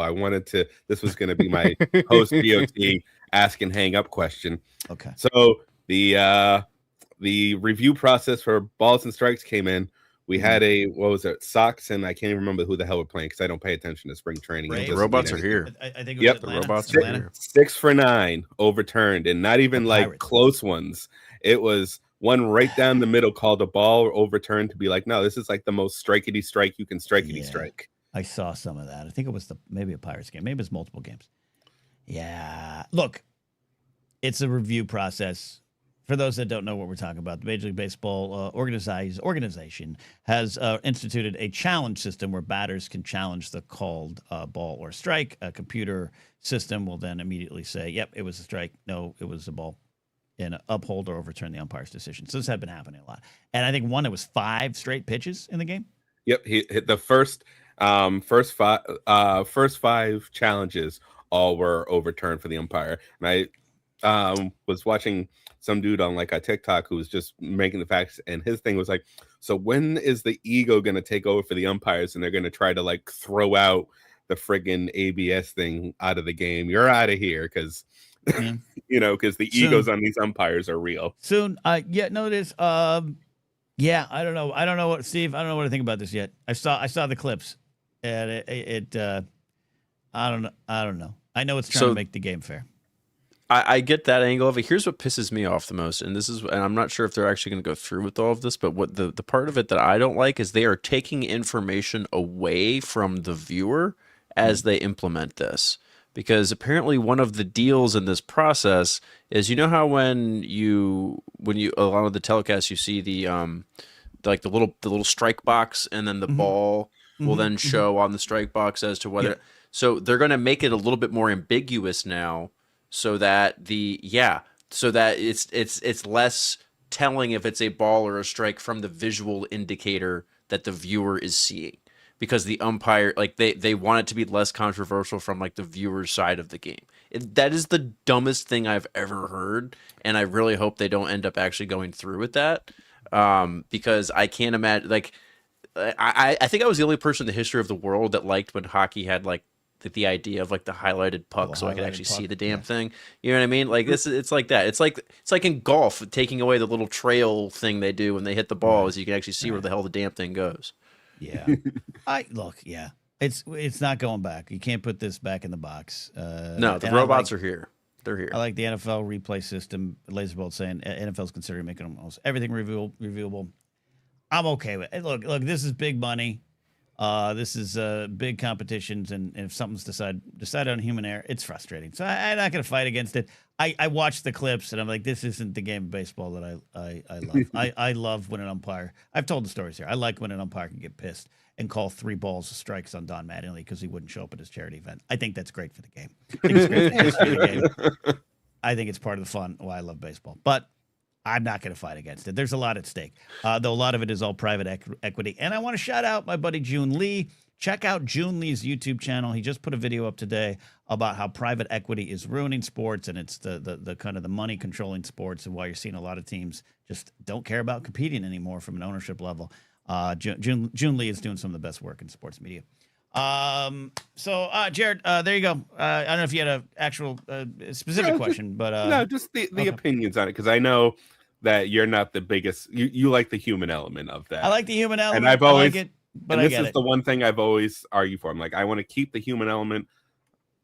this was going to be my post BOT ask and hang up question. Okay. So the review process for balls and strikes came in. We had Sox, and I can't even remember who the hell we're playing because I don't pay attention to spring training. The robots are here. I think it was the robots are here. 6 for 9 overturned, and not even like close ones. It was one right down the middle called a ball overturned to be like, no, this is like the most strikety strike you can strikety strike. I saw some of that. I think it was maybe a Pirates game. Maybe it was multiple games. Yeah. Look, it's a review process. For those that don't know what we're talking about, the Major League Baseball organization has instituted a challenge system where batters can challenge the called ball or strike. A computer system will then immediately say, yep, it was a strike. No, it was a ball. And uphold or overturn the umpire's decision. So this had been happening a lot. And I think it was 5 straight pitches in the game. Yep, he hit the first 5 challenges. All were overturned for the umpire. And I was watching some dude on like a TikTok who was just making the facts, and his thing was like, so when is the ego going to take over for the umpires, and they're going to try to like throw out the friggin' ABS thing out of the game? You're out of here because. Yeah. Because the egos on these umpires are real. Soon, no, it is. I don't know what, Steve. I don't know what to think about this yet. I saw the clips, and it I don't know. I know it's trying to make the game fair. I get that angle of it. Here's what pisses me off the most, and I'm not sure if they're actually going to go through with all of this, but what the part of it that I don't like is they are taking information away from the viewer as they implement this. Because apparently one of the deals in this process is, how when you a lot of the telecasts you see the little strike box, and then the ball will then show on the strike box as to whether so they're going to make it a little bit more ambiguous now, so that it's less telling if it's a ball or a strike from the visual indicator that the viewer is seeing. Because the umpire, like they want it to be less controversial from like the viewer's side of the game. That is the dumbest thing I've ever heard, and I really hope they don't end up actually going through with that. Because I can't imagine. Like, I think I was the only person in the history of the world that liked when hockey had like the idea of like the highlighted puck, so I could actually see the damn thing. You know what I mean? Like it's like that. It's like in golf, taking away the little trail thing they do when they hit the ball, is you can actually see where the hell the damn thing goes. Yeah, it's not going back. You can't put this back in the box. No, the robots are here. They're here. I like the NFL replay system. Laserbolt saying NFL's considering making almost everything reviewable. I'm okay with it. Look, this is big money. This is big competitions, and if something's decided on human error, it's frustrating. So I'm not going to fight against it. I watch the clips, and I'm like, this isn't the game of baseball that I love. I love when an umpire. I've told the stories here. I like when an umpire can get pissed and call 3 balls of strikes on Don Mattingly because he wouldn't show up at his charity event. I think that's great for the game. I think it's great for the history of the game. I think it's part of the fun why I love baseball. But I'm not going to fight against it. There's a lot at stake, though a lot of it is all private equity. And I want to shout out my buddy June Lee. Check out June Lee's YouTube channel. He just put a video up today about how private equity is ruining sports, and it's the kind of the money controlling sports, and why you're seeing a lot of teams just don't care about competing anymore from an ownership level. June Lee is doing some of the best work in sports media. So Jared, there you go. I don't know if you had an actual specific question, but no, just the opinions on it, because I know that you're not the biggest. You like the human element of that. I like the human element, and I've always, I like it, but and this is the one thing I've always argued for. I'm like, I want to keep the human element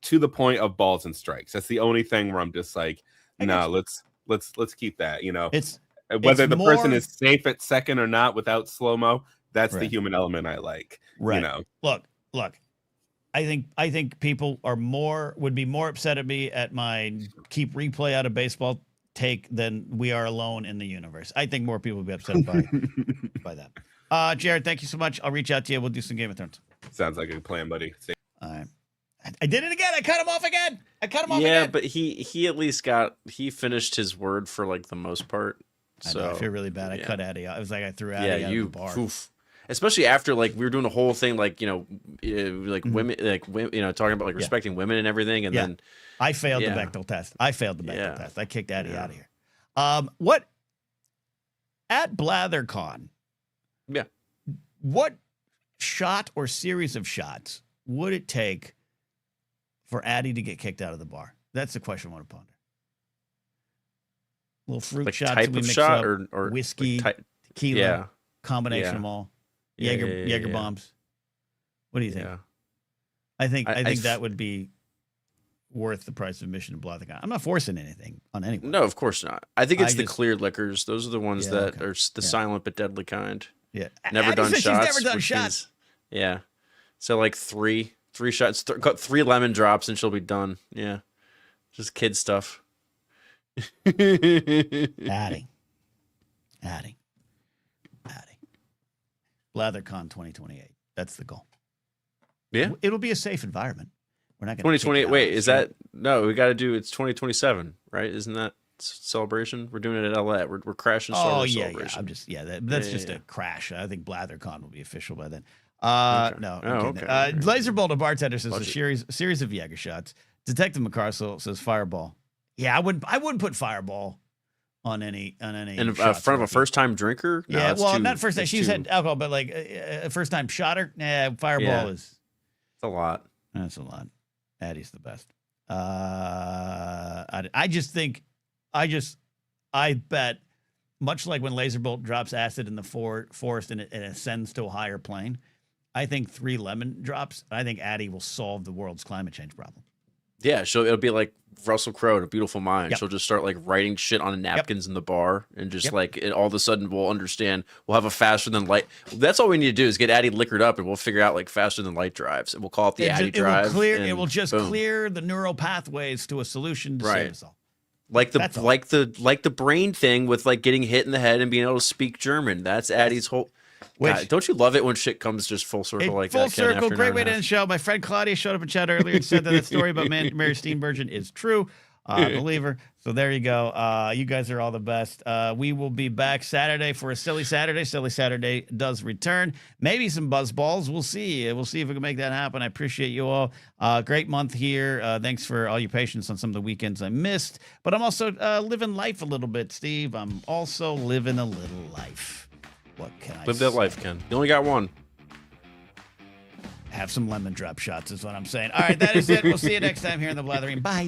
to the point of balls and strikes. That's the only thing where I'm just like, no, let's keep that. You know, it's whether the more, person is safe at second or not without slow-mo. That's right. The human element I like. Right. You know, look. I think people would be more upset at me at my keep replay out of baseball take than we are alone in the universe. I think more people would be upset by that. Jared, thank you so much. I'll reach out to you. We'll do some Game of Thrones. Sounds like a plan, buddy. All right. I did it again. I cut him off again. Yeah, but he at least he finished his word for like the most part. So I feel really bad. I cut Addy out. It was like I threw Addy out of the bar. Oof. Especially after like we were doing the whole thing, like, you know, like women, you know, talking about like respecting women and everything, and then I failed the Bechdel test. I kicked Addy out of here. What at BlatherCon? Yeah. What shot or series of shots would it take for Addy to get kicked out of the bar? That's the question I want to ponder. Little fruit like shots type we of mix shot up, or whiskey, like tequila, combination of all. Jaeger bombs. What do you think? Yeah. I think that would be worth the price of admission to BlatherCon. I'm not forcing anything on anyone. No, of course not. I think it's the clear liquors. Those are the ones that are the silent but deadly kind. Yeah. Never done shots. She's never done shots. Yeah. So like three shots, got 3 lemon drops, and she'll be done. Yeah. Just kid stuff. Adding. BlatherCon 2028. That's the goal. Yeah. It'll be a safe environment. We're not going to 2028. Wait, is that no? We got to do. It's 2027, right? Isn't that celebration? We're doing it at LA. We're crashing. Celebration. I'm just that's just a crash. I think BlatherCon will be official by then. Okay. No. Okay. Laserbolt, a bartender, says a series of Jaeger shots. Detective McCarcel says Fireball. Yeah, I wouldn't put Fireball on any. In front of a first-time drinker. No, yeah, well, not first time. She's had alcohol, but like a first-time shotter. Nah, Fireball is. It's a lot. That's a lot. Addy's the best. I bet, much like when Laserbolt drops acid in the forest and it ascends to a higher plane, I think 3 lemon drops. I think Addy will solve the world's climate change problem. Yeah, it'll be like Russell Crowe in A Beautiful Mind. She'll just start like writing shit on napkins in the bar, and just all of a sudden we'll understand. We'll have a faster than light. That's all we need to do is get Addy liquored up, and we'll figure out like faster than light drives, and we'll call it the Addy drive. It will just clear the neural pathways to a solution to save us all. Like the brain thing with like getting hit in the head and being able to speak German. That's Addy's whole. God, don't you love it when shit comes just full circle like that? Full circle, great way to end the show. My friend Claudia showed up in chat earlier and said that story about Mary Steenburgen is true. I believe her. So there you go. You guys are all the best. We will be back Saturday for a Silly Saturday. Silly Saturday does return. Maybe some buzz balls. We'll see. We'll see if we can make that happen. I appreciate you all. Great month here. Thanks for all your patience on some of the weekends I missed. But I'm also living life a little bit, Steve. I'm also living a little life. What can I live that life, Ken? You only got one. Have some lemon drop shots is what I'm saying. All right, that is it. We'll see you next time here in the Blathering. Bye.